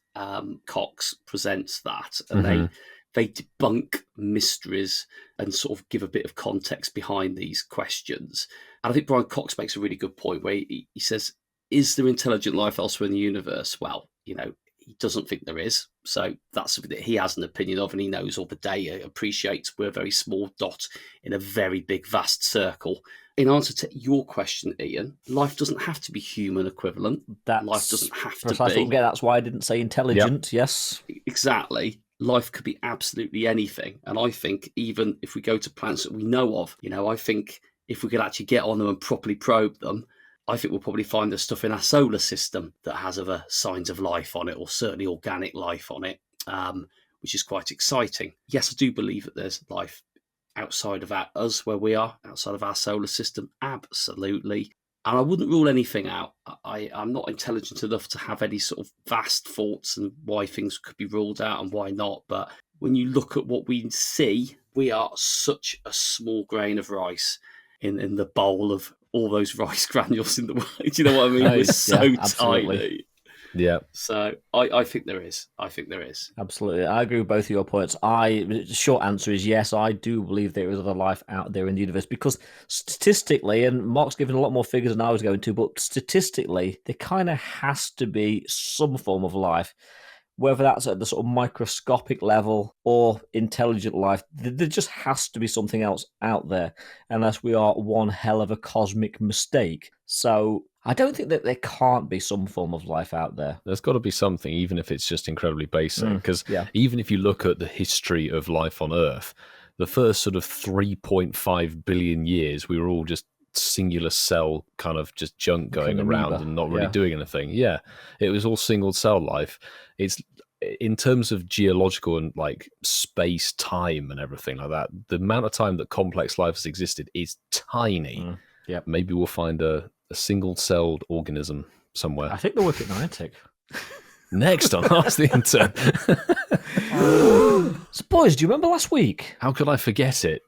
Cox presents that, and they debunk mysteries and sort of give a bit of context behind these questions. And I think Brian Cox makes a really good point where he says, is there intelligent life elsewhere in the universe? Well, he doesn't think there is. So that's something that he has an opinion of, and he knows all the data, appreciates we're a very small dot in a very big, vast circle. In answer to your question, Ian, life doesn't have to be human equivalent. Life doesn't have to be. That's why I didn't say intelligent, yes. Exactly. Life could be absolutely anything. And I think even if we go to planets that we know of, I think if we could actually get on them and properly probe them, I think we'll probably find there's stuff in our solar system that has other signs of life on it, or certainly organic life on it, which is quite exciting. Yes, I do believe that there's life outside of us, where we are, outside of our solar system. Absolutely. And I wouldn't rule anything out. I'm not intelligent enough to have any sort of vast thoughts and why things could be ruled out and why not. But when you look at what we see, we are such a small grain of rice in the bowl of all those rice granules in the world. Do you know what I mean? We're so tiny. Yeah. So I think there is. Absolutely. I agree with both of your points. The short answer is yes, I do believe there is other life out there in the universe, because statistically, and Mark's given a lot more figures than I was going to, but statistically, there kind of has to be some form of life, whether that's at the sort of microscopic level or intelligent life. There just has to be something else out there, unless we are one hell of a cosmic mistake. So I don't think that there can't be some form of life out there. There's got to be something, even if it's just incredibly basic. Because even if you look at the history of life on Earth, the first sort of 3.5 billion years, we were all just singular cell kind of just junk going around and not really doing anything. Yeah, it was all single cell life. It's in terms of geological and like space time and everything like that, the amount of time that complex life has existed is tiny. Yeah, maybe we'll find a single-celled organism somewhere. I think they're working on it. Next on Ask the Intern. So, boys, do you remember last week? How could I forget it?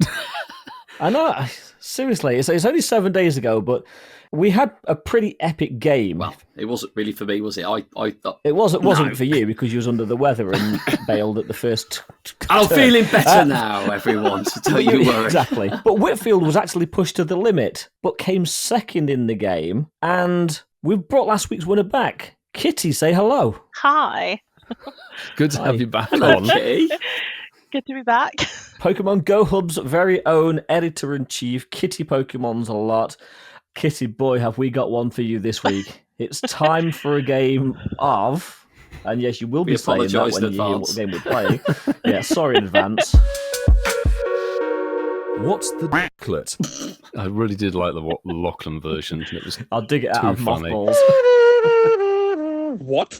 I know. Seriously, it's only 7 days ago, but we had a pretty epic game. Well, it wasn't really for me, was it? It wasn't for you, because you was under the weather and bailed at the first. I'm feeling better now, everyone. So don't you worry. Exactly. But Whitfield was actually pushed to the limit, but came second in the game, and we've brought last week's winner back. Kitty, say hello. Hi. Good to have you back Hello, on. Kitty. Good to be back. Pokemon Go Hub's very own editor-in-chief, Kitty Pokemons a lot. Kitty, boy, have we got one for you this week. It's time for a game of... And yes, you will be saying that when you hear what game we're playing. Yeah, sorry in advance. What's the Ducklet? I really did like the Lachlan version. It was I'll dig it out of funny. mothballs. What?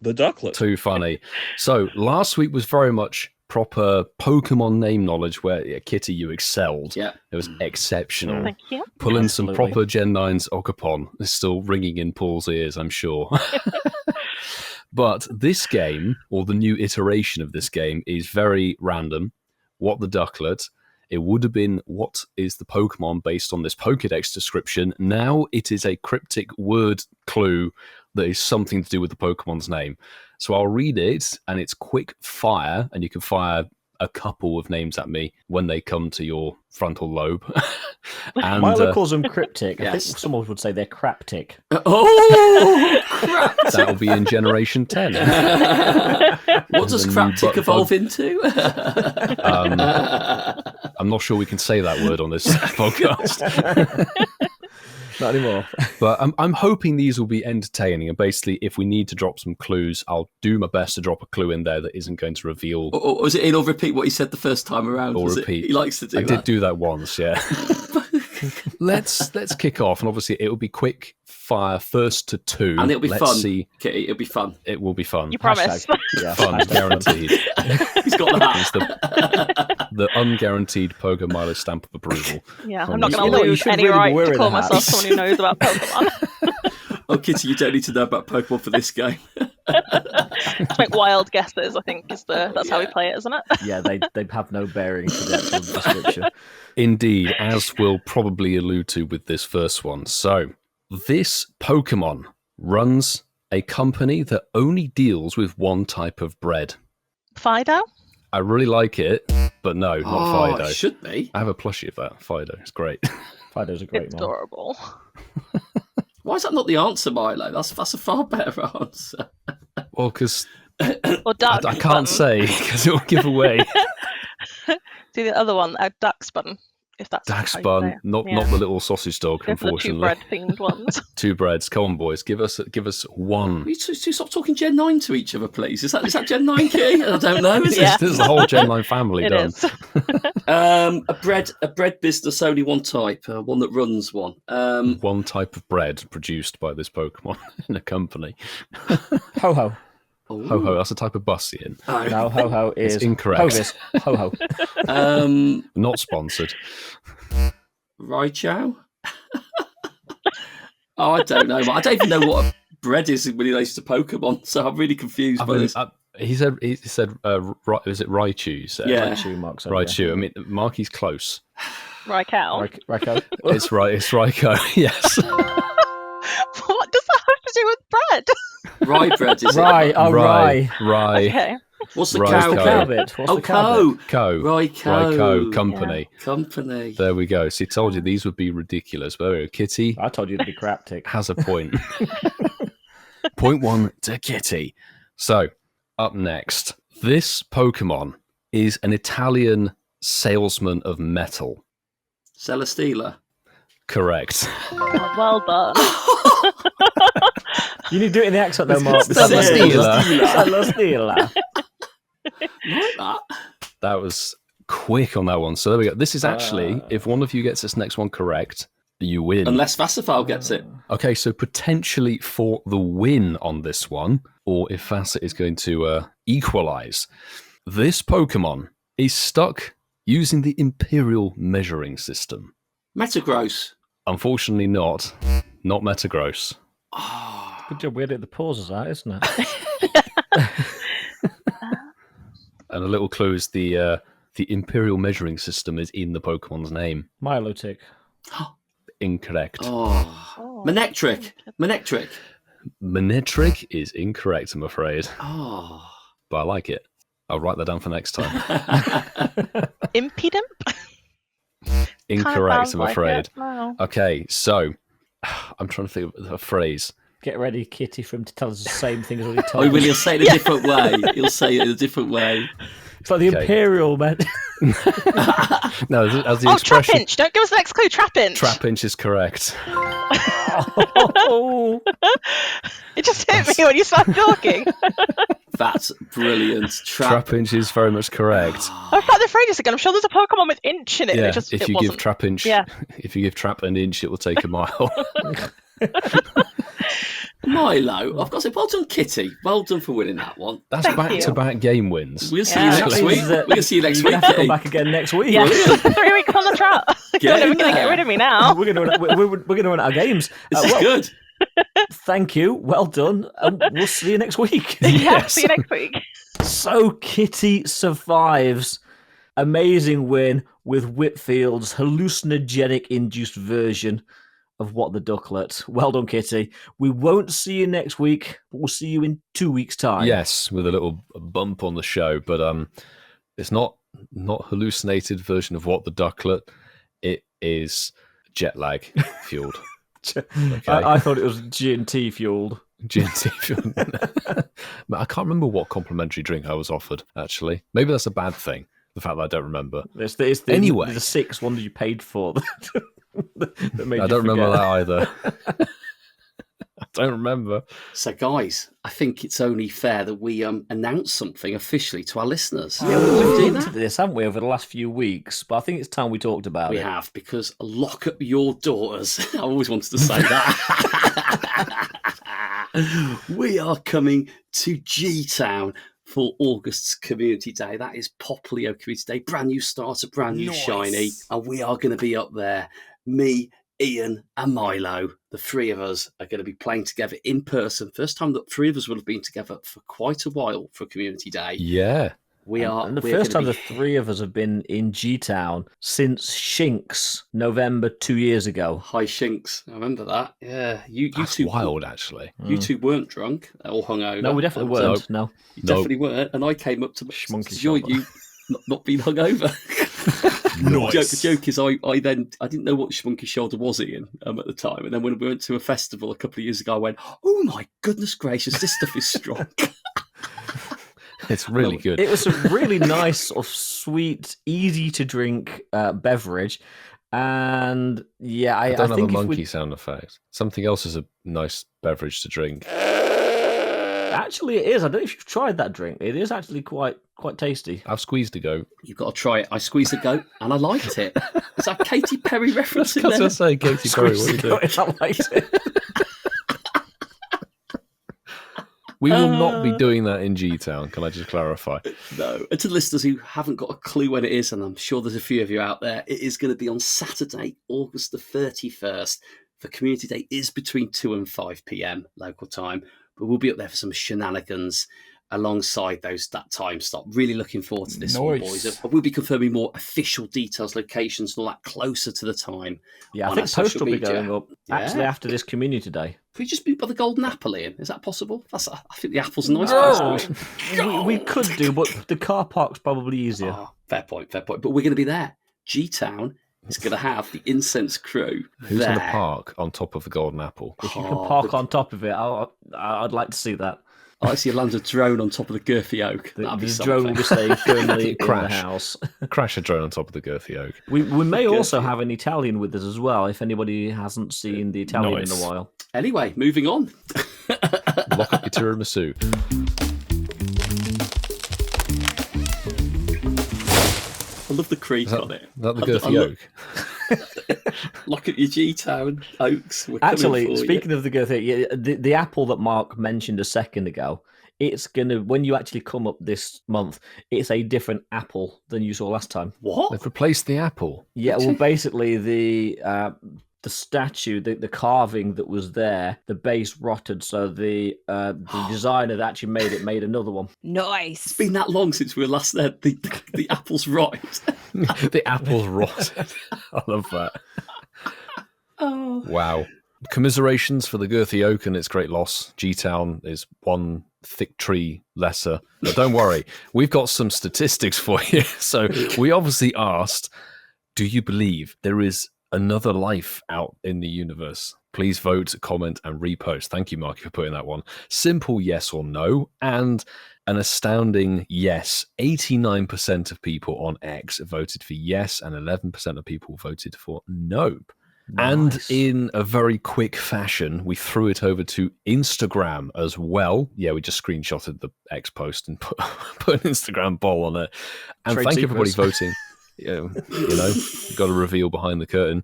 The Ducklet. Too funny. So last week was very much proper Pokemon name knowledge, where Kitty, you excelled. Yeah. It was exceptional. Thank you. Pulling some proper Gen 9's Occupon is still ringing in Paul's ears, I'm sure. But this game, or the new iteration of this game, is very random. What the Ducklet? It would have been what is the Pokemon based on this Pokédex description. Now it is a cryptic word clue that is something to do with the Pokemon's name. So I'll read it, and it's quick fire, and you can fire a couple of names at me when they come to your frontal lobe. And, Milo calls them cryptic. Yes. I think someone would say they're craptic. Oh, crap! that'll be in Generation 10. What does craptic evolve into? I'm not sure we can say that word on this podcast. Not anymore. But I'm hoping these will be entertaining. And basically, if we need to drop some clues, I'll do my best to drop a clue in there that isn't going to reveal. Or was it in or repeat what he said the first time around? Or Was repeat. He likes to do I that. did do that once, yeah. Let's kick off, and obviously it will be quick fire, first to two. And it'll be Let's fun. See. Kitty, it'll be fun. It will be fun. You promise. Yeah. Fun, guaranteed. He's got that. It's the unguaranteed Pogo Milo stamp of approval. Yeah, From I'm not this going one. to You lose should any really be right wearing to call a hat. myself someone who knows about Pokemon. Oh, Kitty, you don't need to know about Pokemon for this game. Just make wild guesses, I think, that's how we play it, isn't it? Yeah, they have no bearing to the actual description. Indeed, as we'll probably allude to with this first one. So, this Pokemon runs a company that only deals with one type of bread. Fido? I really like it, but no, not Fido. It should be. I have a plushie of that. Fido. It's great. Fido's a great It's one. adorable. Why is that not the answer, Milo? That's a far better answer. Well, because Or duck. I can't say, because it will give away. See the other one, a duck's button. If if that's Dax how you bun, say it. not Yeah. the little sausage dog, Go for the two unfortunately. bread themed ones. Two breads. Come on, boys. Give us one. Will you two stop talking Gen 9 to each other, please? Is that Gen 9 key? I don't know. Is Yeah. it? This is the whole Gen 9 family It done. is. A bread business, only one type, one that runs one. One type of bread produced by this Pokemon in a company. Ho ho. Ho ho, that's a type of bus, Ian. No, ho ho is It's incorrect. Hovis. Ho ho. Not sponsored. Raikou? Oh, I don't know. I don't even know what bread is in relation to Pokemon, so I'm really confused by this. He said, is it Raichu? You said? Yeah. Raichu, Mark. Raichu. I mean, Marky's close. Raikou. Raikou. It's right. It's Raikou. Yes. What does that have to do with bread? Rye bread, is it? Rye. Oh, rye. Rye. Okay. What's the Rye cow? cow. Cow bit. What's the cow bit? Co. Raikou. Company. Company. There we go. See, told you these would be ridiculous. But there we go. Kitty I told you to be craptic. has a point. Point one to Kitty. So, up next. This Pokemon is an Italian salesman of metal. Celesteela. Correct. Well done. You need to do it in the accent though, Mark. Celesteela. Celesteela. Like that. That was quick on that one. So there we go. This is actually, if one of you gets this next one correct, you win. Unless Vassifal gets it. Okay, so potentially for the win on this one, or if Facet is going to equalize, this Pokemon is stuck using the Imperial measuring system. Metagross. Unfortunately not. Not Metagross. Oh. Good job we edited the pauses out, isn't it? And a little clue is the Imperial measuring system is in the Pokemon's name. Milotic. Incorrect. Oh. Manectric. Manectric. Manectric is incorrect, I'm afraid. Oh. But I like it. I'll write that down for next time. Impidimp? Incorrect, I'm like afraid. it. No. Okay, so I'm trying to think of a phrase. Get ready, Kitty, for him to tell us the same thing as what he Oh, told will us. he'll say it a different way. He'll say it in a different way. It's like the Okay. Imperial man. No, as the Oh, expression. Trapinch! Don't give us the next clue. Trapinch! Trapinch is correct. Oh. It just hit me when you started talking. That's brilliant. Trapinch is very much correct. I thought the phrase again. I'm sure there's a Pokemon with inch in it. Yeah, And it just, if it you give wasn't. Trapinch, Yeah. if you give Trap an inch, it will take a mile. Milo, I've got to say, well done, Kitty. Well done for winning that one. That's Thank back-to-back game wins. We'll see Yeah. you next That week. means that We'll see you next you're week, gonna have to come Kitty. back again next week. Yeah. 3 weeks on the trot. You're Get never in going to get there. rid of me now. We're gonna run out of games. This is Well, good. thank you. Well done. And we'll see you next week. Yeah, see you next week. So Kitty survives. Amazing win with Whitfield's hallucinogenic induced version of What the Ducklet. Well done, Kitty. We won't see you next week, but we'll see you in 2 weeks' time. Yes, with a little bump on the show, but it's not hallucinated version of What the Ducklet. It is jet lag fueled. Okay. I thought it was G&T fueled. GNT fueled. I can't remember what complimentary drink I was offered. Actually, maybe that's a bad thing. The fact that I don't remember. It's the Anyway. the 6 one that you paid for. that made I you don't remember forget. that either. I don't remember. So, guys, I think it's only fair that we announce something officially to our listeners. Yeah, Can we've we do hinted that? at this, haven't we, over the last few weeks? But I think it's time we talked about We it. have, because lock up your daughters. I always wanted to say that. We are coming to G-Town for August's Community Day. That is Poplio Community Day. Brand new starter, brand new shiny. And we are going to be up there. Me, Ian and Milo, the three of us are going to be playing together in person. First time that three of us will have been together for quite a while for Community Day. Yeah. And the first time the three of us have been in G-Town since Shinks, November 2 years ago. Hi Shinks, I remember that. Yeah, you That's two wild, actually. You two weren't drunk or hungover. No, we definitely weren't. No, you definitely weren't. And I came up to join you, not being hungover. Nice. The joke is, I didn't know what Schmunky Shoulder was, Ian, at the time. And then when we went to a festival a couple of years ago, I went, "Oh my goodness gracious, this stuff is strong." It's really good. It was a really nice, sort of sweet, easy to drink beverage. And yeah, I don't have a think monkey sound effect. Something else is a nice beverage to drink. Actually, it is. I don't know if you've tried that drink. It is actually quite tasty. I've squeezed a goat. You've got to try it. I squeezed a goat and I liked it. Is that Katy Perry reference in I was there? going to say Katy Perry. What are you doing? I liked it. We will not be doing that in G-Town, can I just clarify? No. And to the listeners who haven't got a clue when it is, and I'm sure there's a few of you out there, it is going to be on Saturday, August the 31st. The Community Day is between 2 and 5 p.m. local time, but we'll be up there for some shenanigans alongside that time slot. Really looking forward to this one, boys. We'll be confirming more official details, locations, and all that closer to the time. Yeah, I think post will be going up actually after this Community Day. Could we just be by the Golden Apple, Ian? Is that possible? I think the Apple's a nice place. We could do, but the car park's probably easier. Oh, fair point. But we're going to be there. G-Town is going to have the Incensed crew. Who's there. going to park on top of the Golden Apple? If you can park on top of it, I'd like to see that. I see a land a drone on top of the girthy oak. The drone will be staying firmly in the house. Crash a drone on top of the girthy oak. We may also have an Italian with us as well, if anybody hasn't seen the Italian in a while. Anyway, moving on. Lock up your tiramisu. I love the creak on it. Is that the girthy oak? Look at your G-Town oaks. Actually, speaking of the girthy, the apple that Mark mentioned a second ago, it's gonna, when you actually come up this month, it's a different apple than you saw last time. What? They've replaced the apple. Yeah, well, basically the statue, the carving that was there, the base rotted, so the designer that actually made another one. Nice. It's been that long since we were last there. The apple's rotted. The apple's rotted. I love that. Oh. Wow. Commiserations for the girthy oak and its great loss. G-Town is one thick tree lesser. But don't worry, we've got some statistics for you. So we obviously asked, do you believe there is another life out in the universe? Please vote, comment, and repost. Thank you, Marky, for putting that one. Simple yes or no, and an astounding yes. 89% of people on X voted for yes, and 11% of people voted for nope. Nice. And in a very quick fashion, we threw it over to Instagram as well. Yeah, we just screenshotted the X post and put an Instagram poll on it. And thank you everybody voting. You know, got to reveal behind the curtain.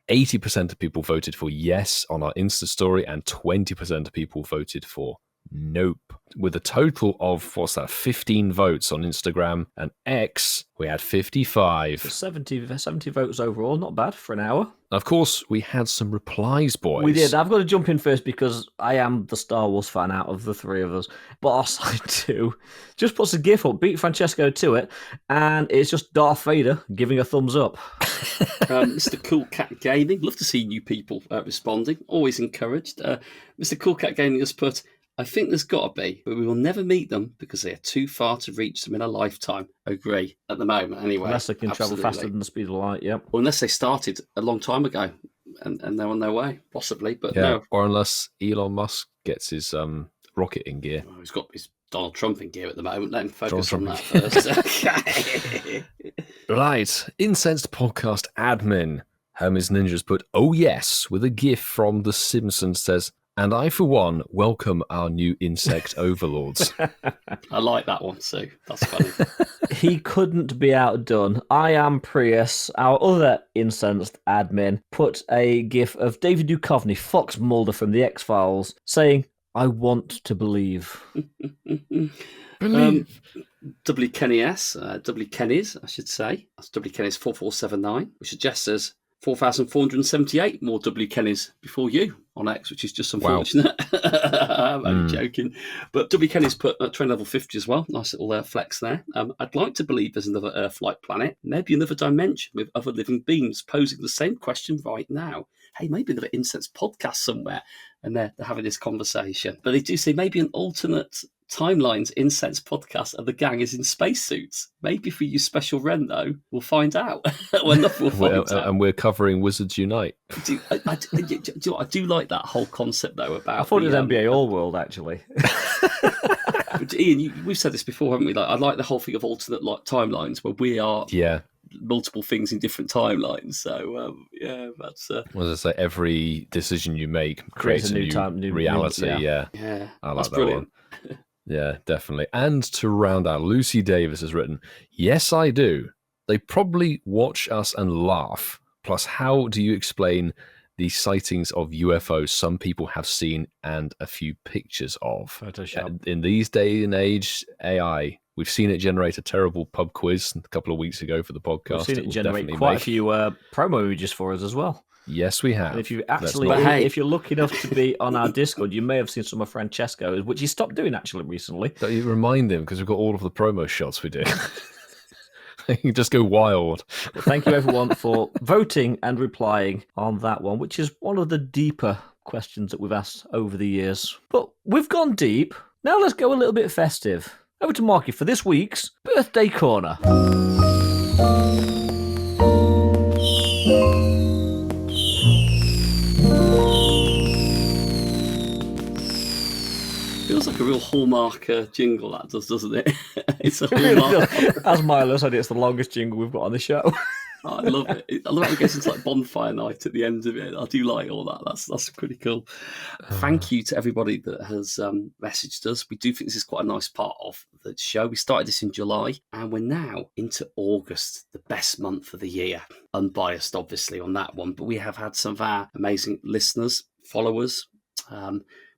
80% of people voted for yes on our Insta story, and 20% of people voted for nope. With a total of 15 votes on Instagram and X, we had 55. 70 votes overall, not bad for an hour. Of course, we had some replies, boys. We did. I've got to jump in first because I am the Star Wars fan out of the three of us. But our side 2 just puts a gif up, beat Francesco to it, and it's just Darth Vader giving a thumbs up. Mr. Cool Cat Gaming, love to see new people responding, always encouraged. Mr. Cool Cat Gaming has put, I think there's got to be, but we will never meet them because they are too far to reach them in a lifetime. Agree at the moment, anyway. Unless they can travel faster than the speed of light, yep. Or unless they started a long time ago and they're on their way, possibly, but yeah, no. Or unless Elon Musk gets his rocket in gear. Well, he's got his Donald Trump in gear at the moment, then focus on that first. Right, Incensed Podcast admin Hermes Ninja's put, oh yes, with a gif from The Simpsons, says, and I, for one, welcome our new insect overlords. I like that one, Sue. That's funny. He couldn't be outdone. I Am Prius, our other incensed admin, put a gif of David Duchovny, Fox Mulder from The X-Files, saying, I want to believe. Believe. W. Kenny S, W. Kenny's, I should say. That's W. Kenny's 4479, which suggests there's 4,478 more W. Kennys before you on X, which is just unfortunate. Wow. I'm joking. But W. Kenny's put train level 50 as well. Nice little flex there. I'd like to believe there's another Earth-like planet, maybe another dimension with other living beings posing the same question right now. Hey, maybe another Incensed podcast somewhere, and they're having this conversation. But they do say maybe an alternate timelines Incensed podcast and the gang is in spacesuits. Maybe for you special Ren, though, we'll find out. We'll find out. And we're covering Wizards Unite. I do like that whole concept, though, about... I thought it was NBA All-World, actually. But Ian, we've said this before, haven't we? Like, I like the whole thing of alternate timelines where we are multiple things in different timelines. So yeah, that's. Well, as I say, every decision you make creates a new reality. Yeah, I like that's that brilliant. one. Yeah, definitely. And to round out, Lucy Davis has written, "Yes, I do. They probably watch us and laugh. Plus, how do you explain the sightings of UFOs some people have seen and a few pictures of? Photoshop. In these day and age, AI, we've seen it generate a terrible pub quiz a couple of weeks ago for the podcast. We've seen it generate quite a few promo images for us as well. Yes, we have. And if you actually, if you're lucky enough to be on our Discord, you may have seen some of Francesco's, which he stopped doing actually recently. Don't you remind him, because we've got all of the promo shots we do. You can just go wild. Well, thank you everyone for voting and replying on that one, which is one of the deeper questions that we've asked over the years. But we've gone deep. Now let's go a little bit festive. Over to Marky for this week's Birthday Corner. Feels like a real Hallmark jingle, that does, doesn't it? It's a Hallmark. As Milo said, it's the longest jingle we've got on the show. I love it. I love how it gets into like bonfire night at the end of it. I do like all that. That's pretty cool. Thank you to everybody that has messaged us. We do think this is quite a nice part of the show. We started this in July and we're now into August, the best month of the year. Unbiased, obviously, on that one. But we have had some of our amazing listeners, followers,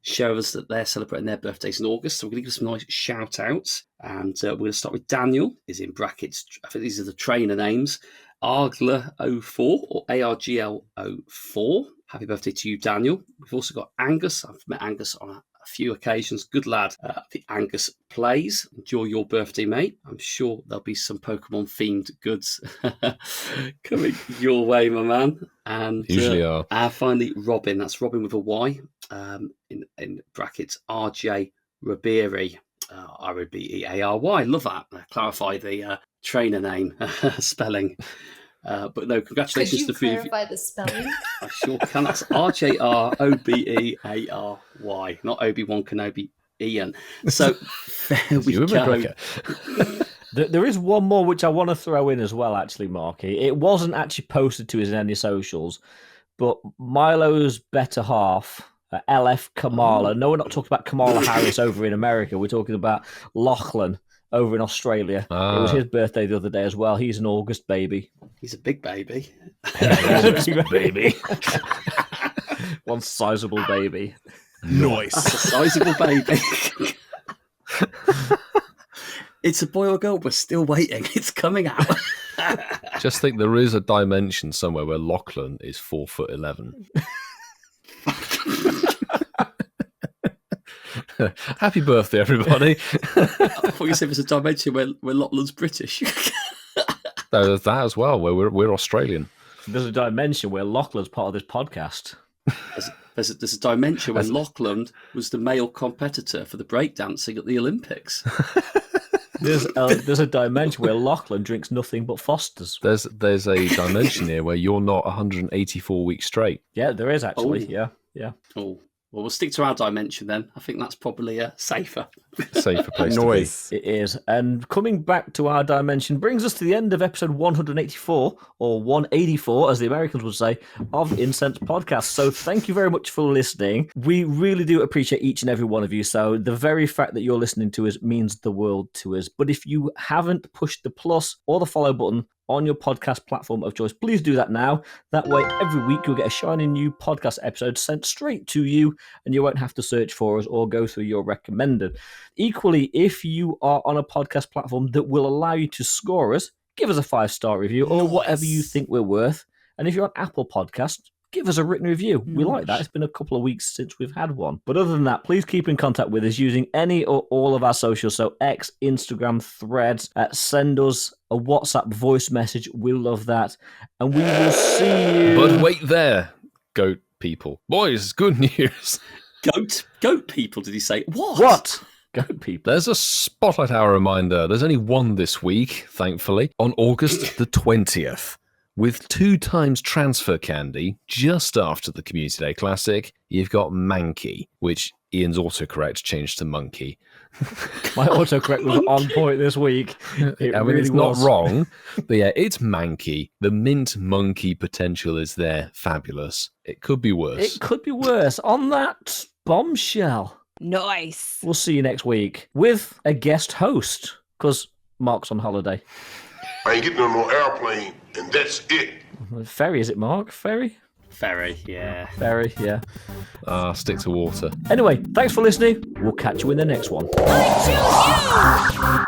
share us that they're celebrating their birthdays in August. So we're going to give some nice shout outs. And we're going to start with Daniel, is in brackets. I think these are the trainer names. Argler04 or ARGL04. Happy birthday to you, Daniel. We've also got Angus. I've met Angus on a few occasions. Good lad. The Angus plays. Enjoy your birthday, mate. I'm sure there'll be some Pokemon themed goods coming your way, my man. And usually are. And finally, Robin. That's Robin with a Y. In brackets, RJ Rabiri. Rbeary. Love that. Clarify the trainer name spelling. But no, congratulations to the three of you. Could you clarify the spelling? I sure can. That's RJROBEARY, not Obi-Wan Kenobi Ian. So there we go. There is one more which I want to throw in as well, actually, Marky. It wasn't actually posted to us in any socials, but Milo's better half, LF Kamala. No, we're not talking about Kamala Harris over in America. We're talking about Lachlan over in Australia. It was his birthday the other day as well. He's an August baby. He's a big baby. He's a big baby. One sizable baby. Nice. That's a sizable baby. It's a boy or girl. We're still waiting. It's coming out. Just think there is a dimension somewhere where Lachlan is 4'11". Happy birthday, everybody. I thought you said there's a dimension where Lachlan's British. There's that as well, where we're Australian. There's a dimension where Lachlan's part of this podcast. There's a dimension where Lachlan was the male competitor for the breakdancing at the Olympics. There's a dimension where Lachlan drinks nothing but Fosters. There's a dimension here where you're not 184 weeks straight. Yeah, there is actually. Yeah. Oh, well, we'll stick to our dimension then. I think that's probably safer. Safer place Noise. to be. It is. And coming back to our dimension brings us to the end of episode 184, or 184, as the Americans would say, of Incensed Podcast. So thank you very much for listening. We really do appreciate each and every one of you. So the very fact that you're listening to us means the world to us. But if you haven't pushed the plus or the follow button on your podcast platform of choice, please do that now. That way, every week you'll get a shiny new podcast episode sent straight to you, and you won't have to search for us or go through your recommended. Equally, if you are on a podcast platform that will allow you to score us, give us a 5-star review or whatever you think we're worth. And if you're on Apple Podcasts, give us a written review. We like that. It's been a couple of weeks since we've had one. But other than that, please keep in contact with us using any or all of our socials. So X, Instagram, Threads. Send us a WhatsApp voice message. We love that. And we will see you. But wait there, goat people. Boys, good news. Goat people, did he say? What? Goat people. There's a Spotlight Hour reminder. There's only one this week, thankfully, on August the 20th. With 2 times transfer candy just after the Community Day Classic, you've got Mankey, which Ian's autocorrect changed to Monkey. My autocorrect was on point this week. It's not wrong, but yeah, it's Mankey. The mint monkey potential is there. Fabulous. It could be worse. It could be worse. On that bombshell, Nice. we'll see you next week with a guest host, because Mark's on holiday. I ain't getting on no airplane, and that's it. Ferry, is it Mark? Ferry? Ferry, yeah. Ferry, yeah. Stick to water. Anyway, thanks for listening. We'll catch you in the next one. I choose you!